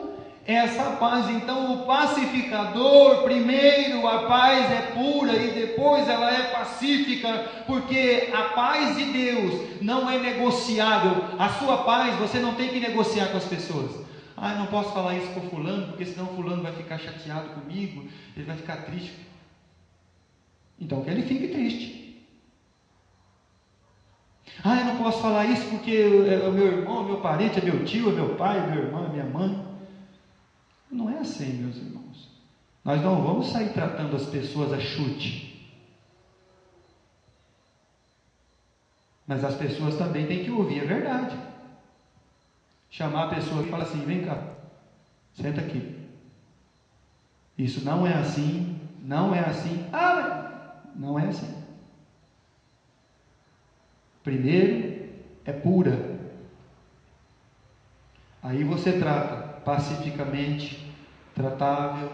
essa paz. Então o pacificador, primeiro a paz é pura e depois ela é pacífica, porque a paz de Deus não é negociável. A sua paz você não tem que negociar com as pessoas. Eu não posso falar isso com fulano, porque senão fulano vai ficar chateado comigo, ele vai ficar triste. Então que ele fique triste. Eu não posso falar isso porque é o meu irmão, é meu parente, é meu tio, é meu pai, é meu irmão, é minha mãe. Não é assim, meus irmãos. Nós não vamos sair tratando as pessoas a chute. Mas as pessoas também têm que ouvir a verdade. Chamar a pessoa e falar assim: vem cá, senta aqui. Isso não é assim, não é assim. Não é assim. Primeiro é pura. Aí você trata pacificamente, tratável,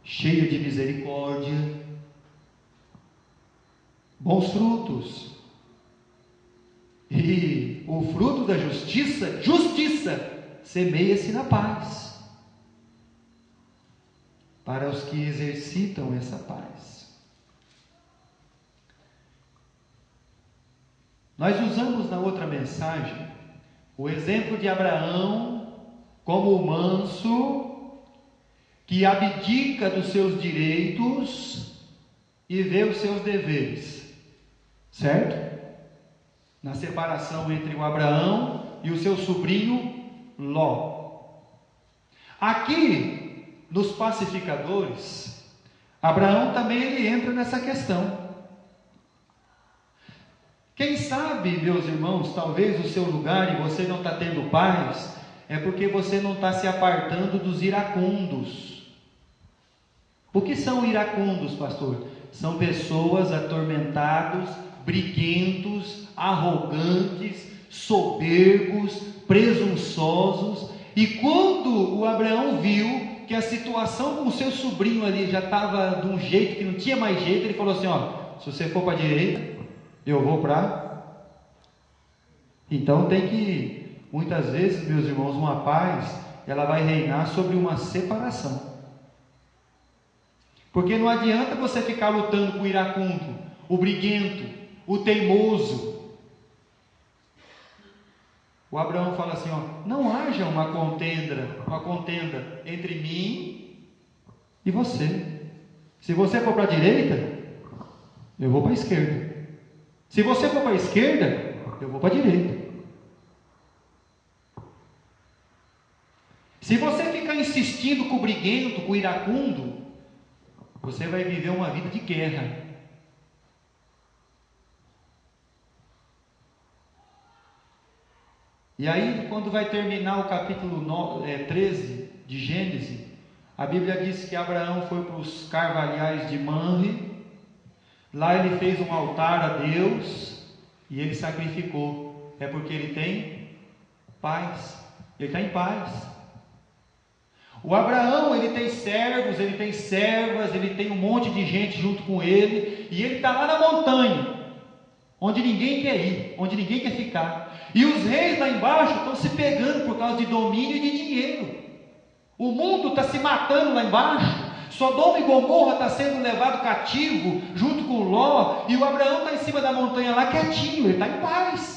cheio de misericórdia, bons frutos. E o fruto da justiça, semeia-se na paz, para os que exercitam essa paz. Nós usamos na outra mensagem o exemplo de Abraão como o manso que abdica dos seus direitos e vê os seus deveres, certo? Na separação entre o Abraão e o seu sobrinho Ló. Aqui, nos pacificadores, Abraão também ele entra nessa questão. Quem sabe, meus irmãos, talvez o seu lugar e você não está tendo paz, é porque você não está se apartando dos iracundos. O que são iracundos, pastor? São pessoas atormentados, briguentos, arrogantes, soberbos, presunçosos. E quando o Abraão viu que a situação com o seu sobrinho ali já estava de um jeito que não tinha mais jeito, ele falou assim: ó, se você for para a direita, eu vou para... Então tem que, muitas vezes, meus irmãos, uma paz, ela vai reinar sobre uma separação. Porque não adianta você ficar lutando com o iracundo, o briguento, o teimoso. O Abraão fala assim, ó, não haja uma contenda entre mim e você. Se você for para a direita, eu vou para a esquerda. Se você for para a esquerda, eu vou para a direita. Se você ficar insistindo com o briguento, com o iracundo, você vai viver uma vida de guerra. E aí, quando vai terminar o capítulo 13 de Gênesis, a Bíblia diz que Abraão foi para os carvalhais de Mamre. Lá ele fez um altar a Deus e ele sacrificou. É porque ele tem paz. Ele está em paz. O Abraão, ele tem servos, ele tem servas, ele tem um monte de gente junto com ele, e ele está lá na montanha, onde ninguém quer ir, onde ninguém quer ficar. E os reis lá embaixo estão se pegando por causa de domínio e de dinheiro. O mundo está se matando lá embaixo. Sodoma e Gomorra está sendo levado cativo junto com Ló, e o Abraão está em cima da montanha lá quietinho, ele está em paz.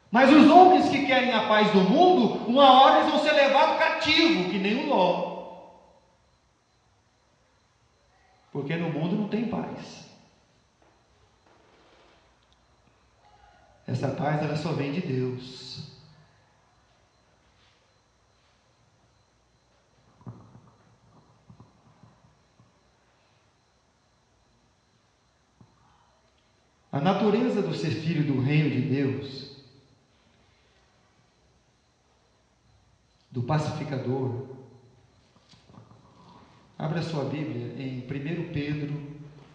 Mas os homens que querem a paz do mundo, uma hora eles vão ser levados cativo, que nem o Ló. Porque no mundo não tem paz. Essa paz, ela só vem de Deus. A natureza do ser filho do reino de Deus, do pacificador. Abra sua Bíblia em 1 Pedro,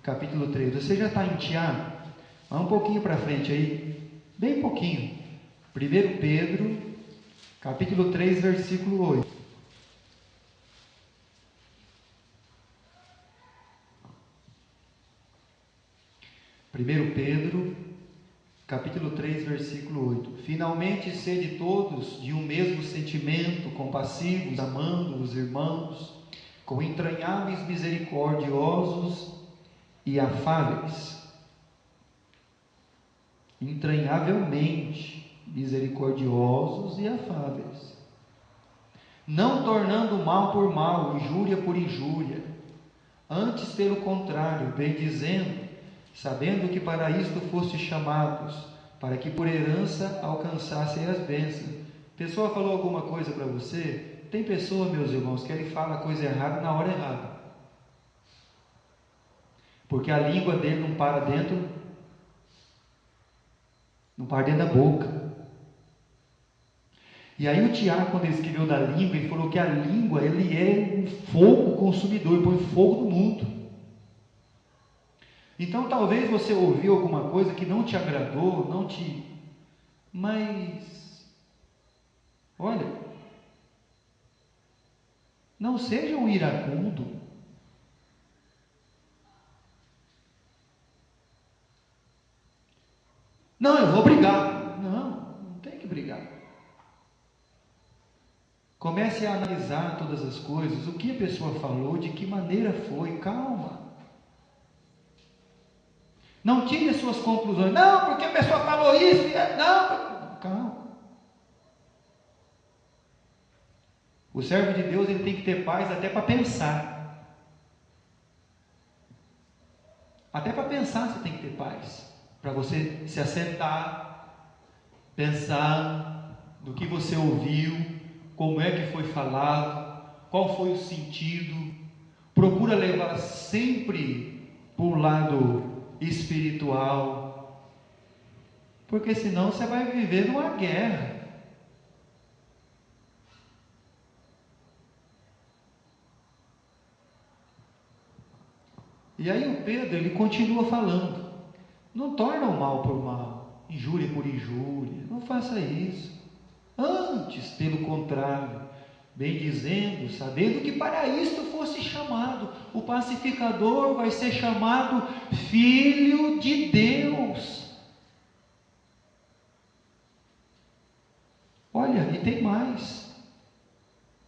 capítulo 3. Você já está em Tiago? Vá um pouquinho para frente aí, bem pouquinho. 1 Pedro, capítulo 3, versículo 8. Primeiro Pedro, capítulo 3, versículo 8. Finalmente sede todos de um mesmo sentimento, compassivos, amando os irmãos, com entranháveis misericordiosos e afáveis. Entranhavelmente misericordiosos e afáveis. Não tornando mal por mal, injúria por injúria. Antes, pelo contrário, bendizendo, sabendo que para isto foste chamados, para que por herança alcançassem as bênçãos. A pessoa falou alguma coisa para você? Tem pessoa, meus irmãos, que ele fala a coisa errada na hora errada. Porque a língua dele não para dentro da boca. E aí o Tiago, quando ele escreveu da língua, ele falou que a língua, ele é um fogo consumidor, põe fogo no mundo. Então talvez você ouviu alguma coisa que não te agradou, mas, olha, não seja um iracundo. Não, eu vou brigar. Não tem que brigar. Comece a analisar todas as coisas, o que a pessoa falou, de que maneira foi, calma. Não tire as suas conclusões. Não, porque a pessoa falou isso. Não, calma. O servo de Deus, ele tem que ter paz até para pensar. Até para pensar você tem que ter paz. Para você se assentar, pensar no que você ouviu, como é que foi falado, qual foi o sentido. Procura levar sempre por um lado espiritual, porque senão você vai viver numa guerra. E aí o Pedro, ele continua falando, não torna o mal por mal, injúria por injúria, não faça isso. Antes, pelo contrário, bem dizendo, sabendo que para isto fosse chamado, o pacificador vai ser chamado Filho de Deus. Olha, e tem mais,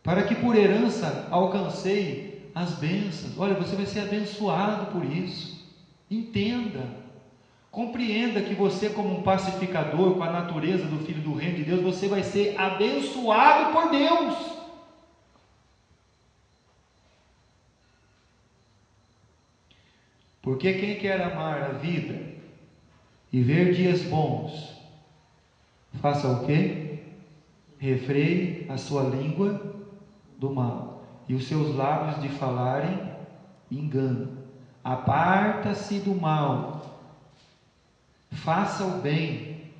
para que por herança alcancei as bênçãos. Olha, você vai ser abençoado por isso. Entenda, compreenda que você, como um pacificador com a natureza do Filho do Reino de Deus, você vai ser abençoado por Deus. Porque quem quer amar a vida e ver dias bons, faça o quê? Refreie a sua língua do mal e os seus lábios de falarem engano. Aparta-se do mal, faça o bem.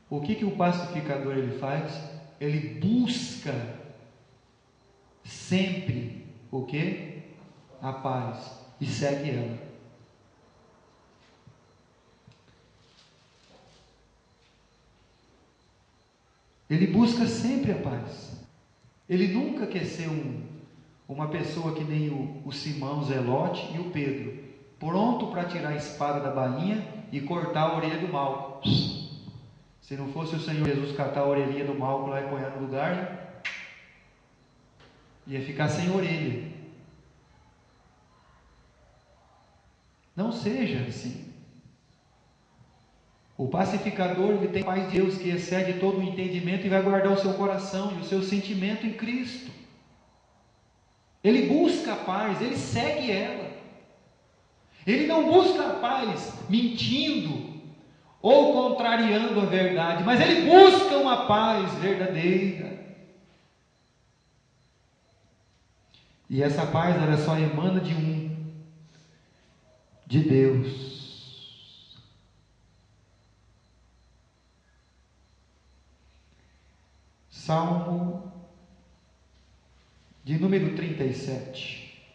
O que o pacificador ele faz? Ele busca sempre o quê? A paz, e segue ela. Ele busca sempre a paz. Ele nunca quer ser uma pessoa que nem o Simão Zelote e o Pedro, pronto para tirar a espada da bainha e cortar a orelha do mal. Se não fosse o Senhor Jesus catar a orelhinha do mal lá e pôr no lugar, ia ficar sem orelha. Não seja assim. O pacificador, ele tem a paz de Deus que excede todo o entendimento e vai guardar o seu coração e o seu sentimento em Cristo. Ele busca a paz, ele segue ela. Ele não busca a paz mentindo ou contrariando a verdade, mas ele busca uma paz verdadeira. E essa paz, ela só emana de Deus. Salmo de número 37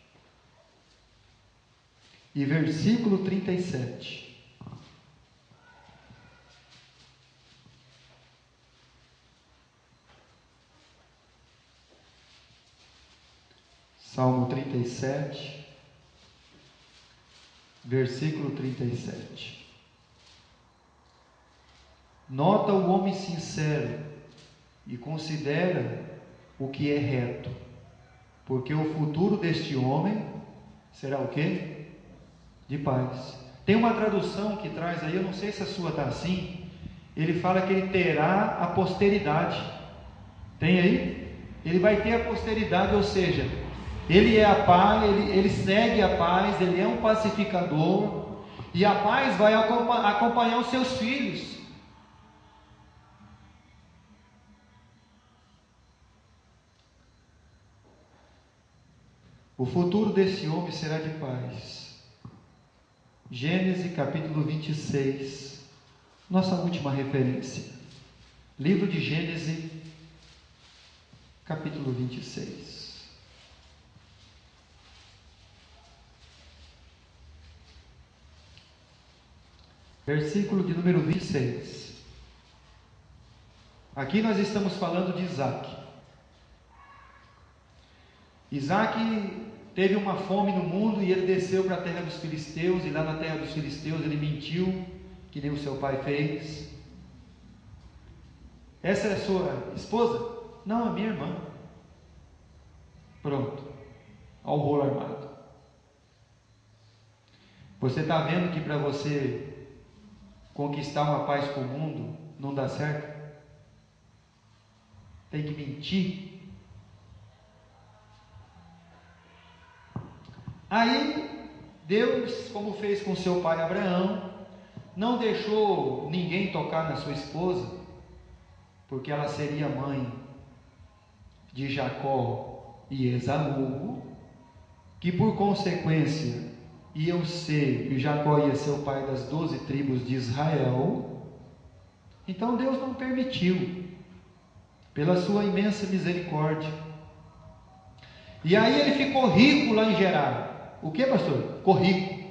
e versículo 37. Salmo 37, versículo 37. Nota o homem sincero e considera o que é reto, porque o futuro deste homem será o quê? De paz. Tem uma tradução que traz aí, eu não sei se a sua está assim, ele fala que ele terá a posteridade. Tem aí? Ele vai ter a posteridade, ou seja, ele é a paz, ele segue a paz, ele é um pacificador, e a paz vai acompanhar os seus filhos. O futuro desse homem será de paz. Gênesis capítulo 26, nossa última referência. Livro de Gênesis, capítulo 26. Versículo de número 26. Aqui nós estamos falando de Isaac. Isaac teve uma fome no mundo e ele desceu para a terra dos filisteus, e lá na terra dos filisteus ele mentiu, que nem o seu pai fez. Essa é a sua esposa? Não, é minha irmã. Pronto, ao rolo armado. Você está vendo que para você conquistar uma paz com o mundo não dá certo? Tem que mentir. Aí, Deus, como fez com seu pai Abraão, não deixou ninguém tocar na sua esposa, porque ela seria mãe de Jacó e Esaú, que por consequência iam ser, e Jacó ia ser o pai das 12 tribos de Israel, então Deus não permitiu, pela sua imensa misericórdia. E aí ele ficou rico lá em Gerar. O que, pastor? Ficou rico.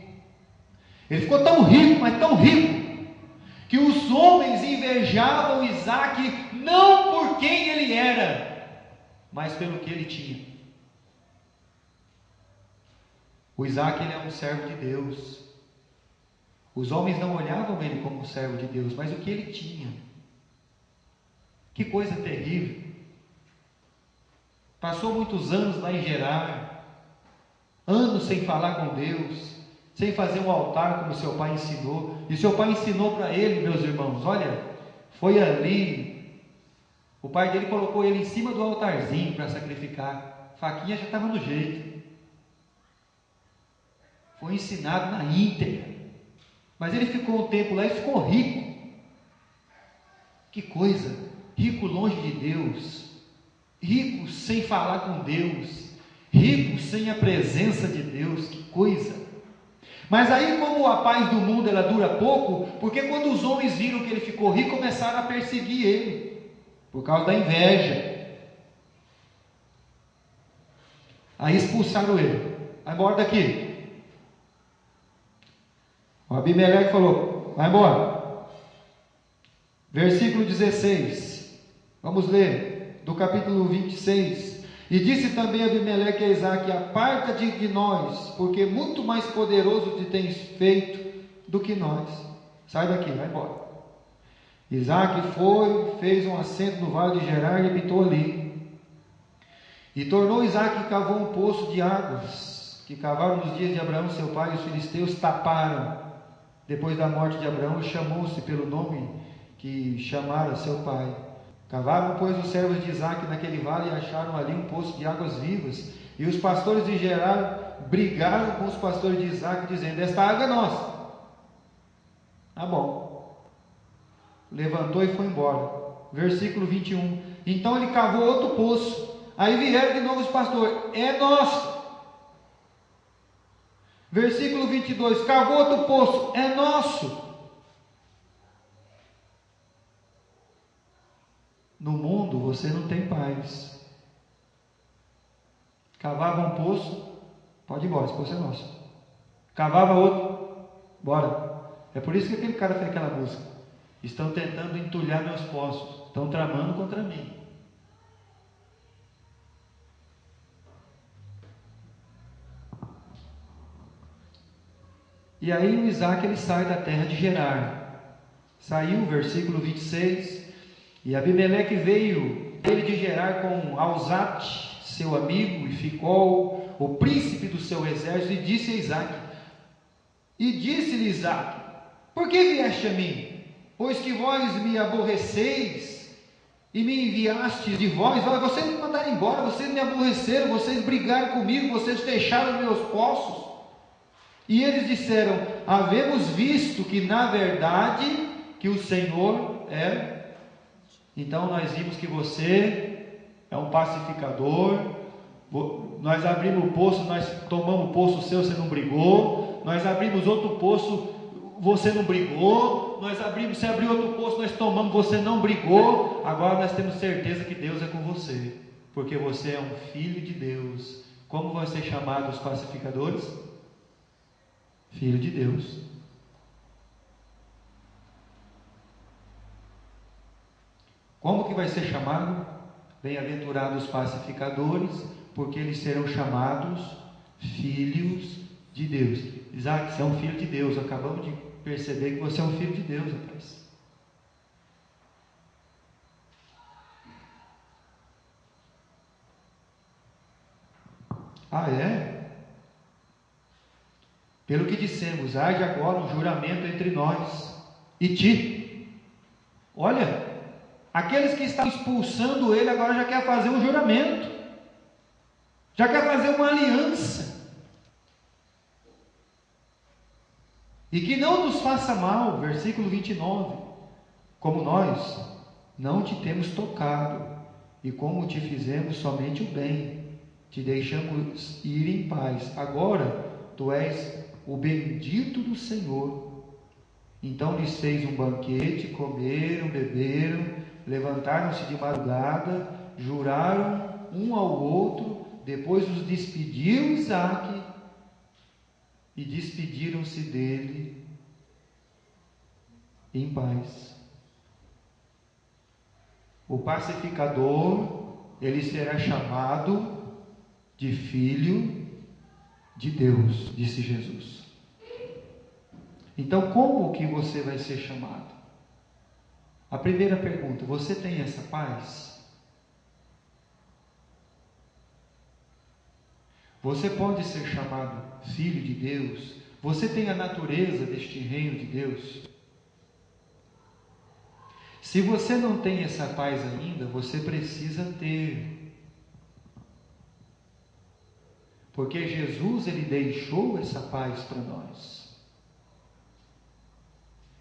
Ele ficou tão rico, mas tão rico, que os homens invejavam Isaac, não por quem ele era, mas pelo que ele tinha. O Isaac, ele é um servo de Deus. Os homens não olhavam ele como um servo de Deus, mas o que ele tinha. Que coisa terrível. Passou muitos anos lá em Gerar, anos sem falar com Deus, sem fazer um altar como seu pai ensinou. E seu pai ensinou para ele, meus irmãos, olha, foi ali, o pai dele colocou ele em cima do altarzinho para sacrificar. A faquinha já estava no jeito. Foi ensinado na íntegra. Mas ele ficou um tempo lá e ficou rico. Que coisa! Rico longe de Deus, rico sem falar com Deus, rico sem a presença de Deus. Que coisa! Mas aí, como a paz do mundo ela dura pouco, porque quando os homens viram que ele ficou rico, começaram a perseguir ele, por causa da inveja. Aí expulsaram ele. Vai embora daqui. O Abimeleque falou: vai embora. Versículo 16. Vamos ler do capítulo 26. E disse também Abimeleque a Isaque: aparta-te de nós, porque muito mais poderoso te tens feito do que nós. Sai daqui, vai embora. Isaque foi, fez um assento no vale de Gerar e habitou ali. E tornou Isaque e cavou um poço de águas, que cavaram nos dias de Abraão seu pai, e os filisteus taparam. Depois da morte de Abraão, chamou-se pelo nome que chamara seu pai. Cavaram, pois, os servos de Isaque naquele vale e acharam ali um poço de águas vivas. E os pastores de Gerar brigaram com os pastores de Isaque, dizendo: esta água é nossa. Tá bom. Levantou e foi embora. Versículo 21. Então ele cavou outro poço. Aí vieram de novo os pastores: é nosso. Versículo 22, cavou outro poço: é nosso. No mundo você não tem paz. Cavava um poço: pode ir embora, esse poço é nosso. Cavava outro: bora. É por isso que aquele cara fez aquela música: estão tentando entulhar meus poços, estão tramando contra mim. E aí o Isaac ele sai da terra de Gerar. Saiu, versículo 26. E Abimeleque veio ele de Gerar com Alzate, seu amigo, e Ficol, o príncipe do seu exército, e disse a Isaac. E disse-lhe Isaac: por que vieste a mim? Pois que vós me aborreceis e me enviastes de vós. Vocês me mandaram embora, vocês me aborreceram, vocês brigaram comigo, vocês fecharam meus poços. E eles disseram: havemos visto que na verdade que o Senhor é. Então nós vimos que você é um pacificador. Nós abrimos o poço, nós tomamos o poço seu, você não brigou. Nós abrimos outro poço, você não brigou. Você abriu outro poço, nós tomamos, você não brigou. Agora nós temos certeza que Deus é com você, porque você é um filho de Deus. Como vão ser chamados os pacificadores? Filho de Deus. Como que vai ser chamado? Bem-aventurados os pacificadores, porque eles serão chamados filhos de Deus. Isaac, você é um filho de Deus. Acabamos de perceber que você é um filho de Deus, rapaz. Ah, é? Pelo que dissemos, há de agora um juramento entre nós e ti. Olha, aqueles que estavam expulsando ele agora já quer fazer um juramento, já quer fazer uma aliança. E que não nos faça mal, versículo 29, como nós não te temos tocado, e como te fizemos somente o bem, te deixamos ir em paz. Agora tu és o bendito do Senhor. Então lhes fez um banquete, comeram, beberam, levantaram-se de madrugada, juraram um ao outro, depois os despediu Isaque e despediram-se dele em paz. O pacificador, ele será chamado de Filho de Deus, disse Jesus. Então, como que você vai ser chamado? A primeira pergunta: você tem essa paz? Você pode ser chamado Filho de Deus? Você tem a natureza deste reino de Deus? Se você não tem essa paz ainda, você precisa ter. Porque Jesus, ele deixou essa paz para nós.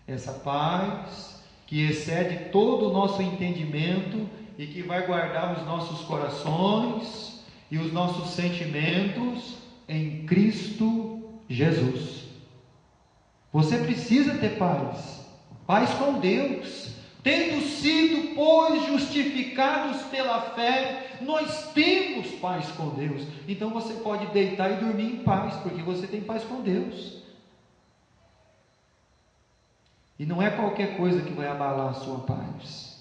Essa paz que excede todo o nosso entendimento e que vai guardar os nossos corações e os nossos sentimentos em Cristo Jesus. Você precisa ter paz. Paz com Deus. Tendo sido, pois, justificados pela fé, nós temos paz com Deus. Então você pode deitar e dormir em paz, porque você tem paz com Deus. E não é qualquer coisa que vai abalar a sua paz.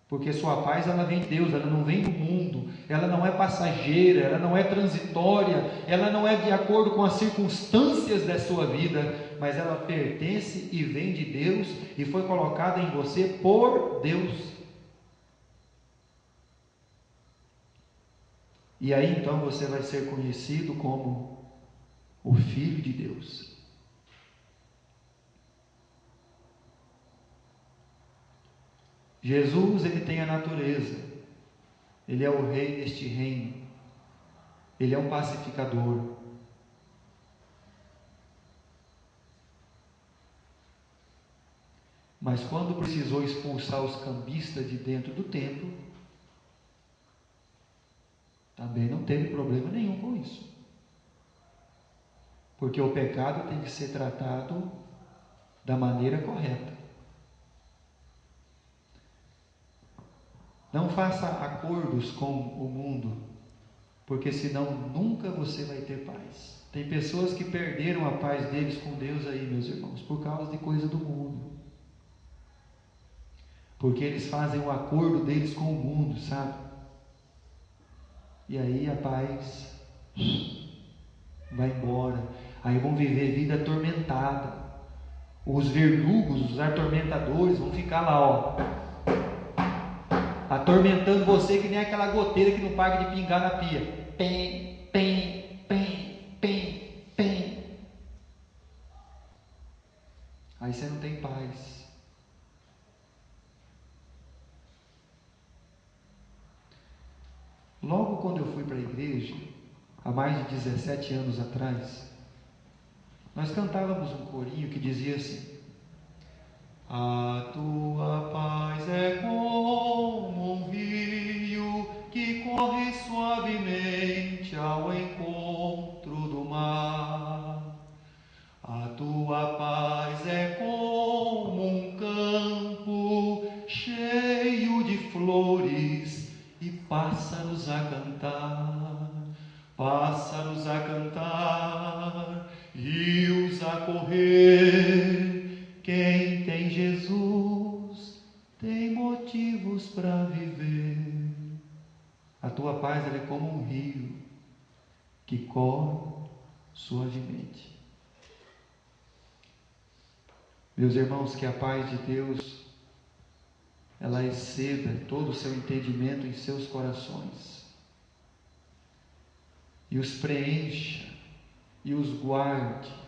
Porque sua paz, ela vem de Deus, ela não vem do mundo. Ela não é passageira, ela não é transitória, ela não é de acordo com as circunstâncias da sua vida, mas ela pertence e vem de Deus e foi colocada em você por Deus. E aí então você vai ser conhecido como o Filho de Deus. Jesus, ele tem a natureza, ele é o rei deste reino, ele é um pacificador. Mas quando precisou expulsar os cambistas de dentro do templo, também não teve problema nenhum com isso. Porque o pecado tem que ser tratado da maneira correta. Não faça acordos com o mundo, porque senão nunca você vai ter paz. Tem pessoas que perderam a paz deles com Deus aí, meus irmãos, por causa de coisa do mundo. Porque eles fazem o acordo deles com o mundo, sabe? E aí a paz vai embora. Aí vão viver vida atormentada. Os verdugos, os atormentadores vão ficar lá, ó, atormentando você que nem aquela goteira que não paga de pingar na pia. Pem, pem, pem, pem, pem. Aí você não tem paz. Logo quando eu fui para a igreja, há mais de 17 anos atrás, nós cantávamos um corinho que dizia assim: a tua paz é como um rio que corre suavemente ao encontro do mar. A tua paz é como um campo cheio de flores e pássaros a cantar, rios a correr. Quem tem Jesus tem motivos para viver. A tua paz, ela é como um rio que corre suavemente. Meus irmãos, que a paz de Deus, ela exceda todo o seu entendimento em seus corações e os preencha e os guarde.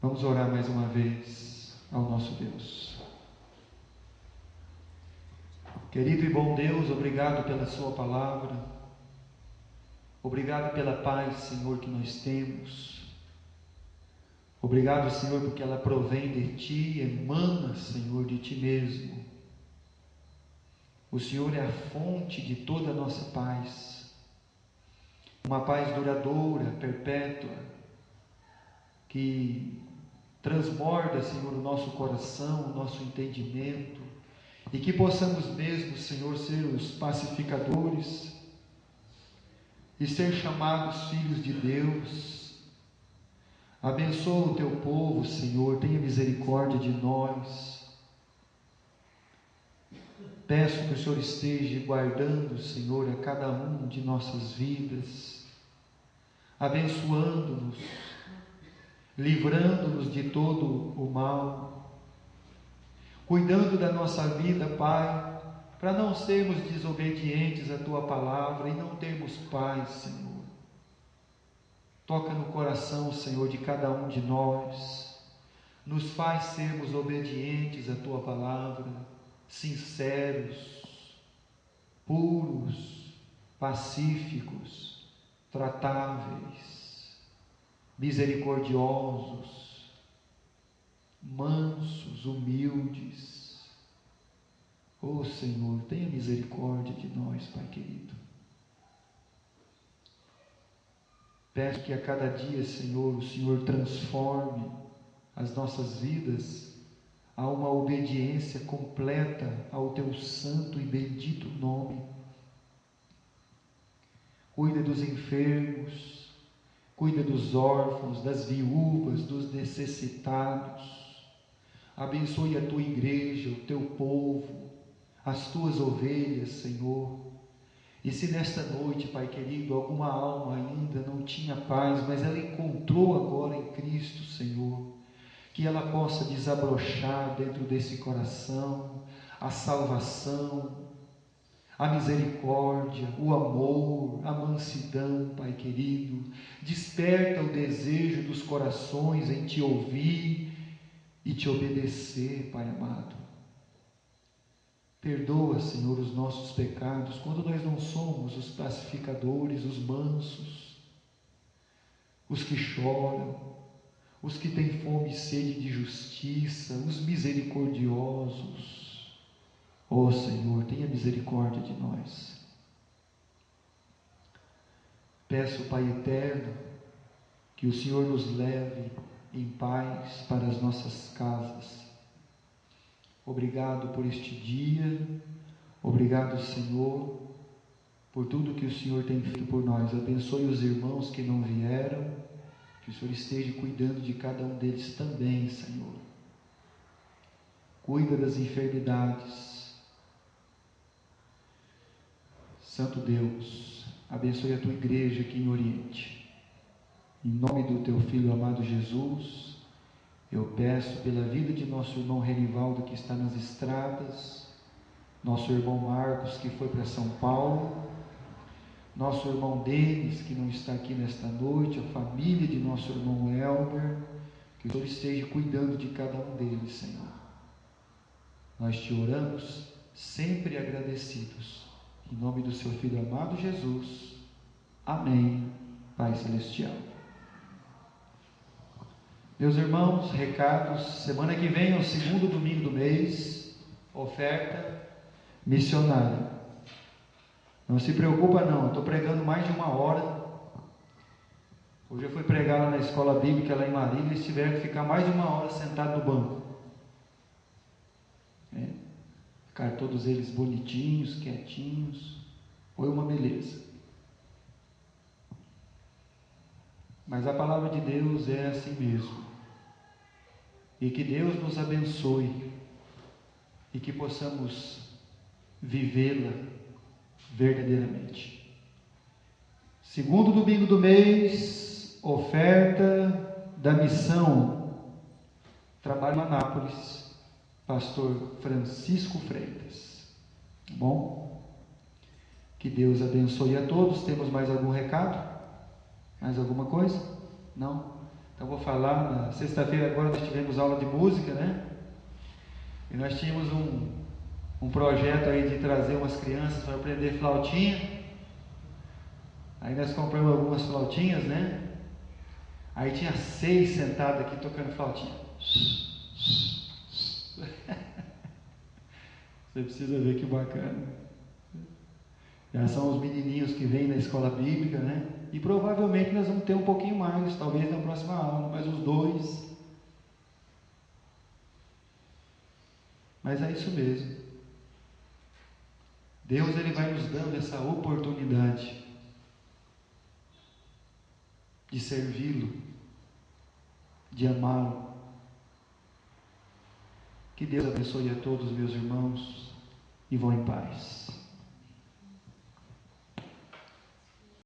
Vamos orar mais uma vez ao nosso Deus. Querido e bom Deus, obrigado pela sua palavra. Obrigado pela paz, Senhor, que nós temos. Obrigado, Senhor, porque ela provém de Ti, emana, Senhor, de Ti mesmo. O Senhor é a fonte de toda a nossa paz. uma paz duradoura, perpétua, que transborda, Senhor, o nosso coração, o nosso entendimento, e que possamos mesmo, Senhor, ser os pacificadores e ser chamados filhos de Deus. Abençoa o teu povo, Senhor, tenha misericórdia de nós. Peço que o Senhor esteja guardando, Senhor, a cada um de nossas vidas, abençoando-nos, livrando-nos de todo o mal, cuidando da nossa vida, Pai, para não sermos desobedientes à Tua palavra e não termos paz, Senhor. Toca no coração, Senhor, de cada um de nós, nos faz sermos obedientes à Tua palavra, sinceros, puros, pacíficos, tratáveis, misericordiosos, mansos, humildes. Oh Senhor, tenha misericórdia de nós, Pai querido. Peço que a cada dia, Senhor, o Senhor transforme as nossas vidas a uma obediência completa ao Teu santo e bendito nome. Cuida dos enfermos, cuida dos órfãos, das viúvas, dos necessitados. Abençoe a Tua igreja, o Teu povo, as Tuas ovelhas, Senhor. E se nesta noite, Pai querido, alguma alma ainda não tinha paz, mas ela encontrou agora em Cristo, Senhor, que ela possa desabrochar dentro desse coração a salvação, a misericórdia, o amor, a mansidão, Pai querido. Desperta o desejo dos corações em Te ouvir e Te obedecer, Pai amado. Perdoa, Senhor, os nossos pecados, quando nós não somos os pacificadores, os mansos, os que choram, os que têm fome e sede de justiça, os misericordiosos. Ó Senhor, tenha misericórdia de nós. Peço, Pai eterno, que o Senhor nos leve em paz para as nossas casas. Obrigado por este dia, obrigado, Senhor, por tudo que o Senhor tem feito por nós. Abençoe os irmãos que não vieram, que o Senhor esteja cuidando de cada um deles também, Senhor. Cuida das enfermidades. Santo Deus, abençoe a Tua igreja aqui em Oriente. Em nome do Teu Filho amado Jesus, eu peço pela vida de nosso irmão Renivaldo, que está nas estradas, nosso irmão Marcos, que foi para São Paulo, nosso irmão Denis, que não está aqui nesta noite, a família de nosso irmão Elber, que o Senhor esteja cuidando de cada um deles, Senhor. Nós Te oramos, sempre agradecidos, em nome do Seu Filho amado Jesus. Amém, Pai Celestial. Meus irmãos, recados, semana que vem é o segundo domingo do mês, oferta missionária. Não se preocupa não, eu estou pregando mais de 1 hora. Hoje eu fui pregar lá na escola bíblica, lá em Marília, eles tiveram que ficar mais de 1 hora sentado no banco. Ficaram todos eles bonitinhos, quietinhos, foi uma beleza. Mas a palavra de Deus é assim mesmo. E que Deus nos abençoe e que possamos vivê-la verdadeiramente. Segundo domingo do mês, oferta da missão Trabalho em Anápolis, pastor Francisco Freitas. Tá bom? Que Deus abençoe a todos. Temos mais algum recado? Mais alguma coisa? Não? Então vou falar. Na sexta-feira agora nós tivemos aula de música, né? E nós tínhamos um projeto aí de trazer umas crianças para aprender flautinha. Aí nós compramos algumas flautinhas, né? Aí tinha 6 sentados aqui tocando flautinha. Você precisa ver que bacana. Já são os menininhos que vêm na escola bíblica, né? E provavelmente nós vamos ter um pouquinho mais, talvez na próxima aula, mais uns 2. Mas é isso mesmo. Deus, Ele vai nos dando essa oportunidade de servi-lo, de amá-lo. Que Deus abençoe a todos, meus irmãos, e vão em paz.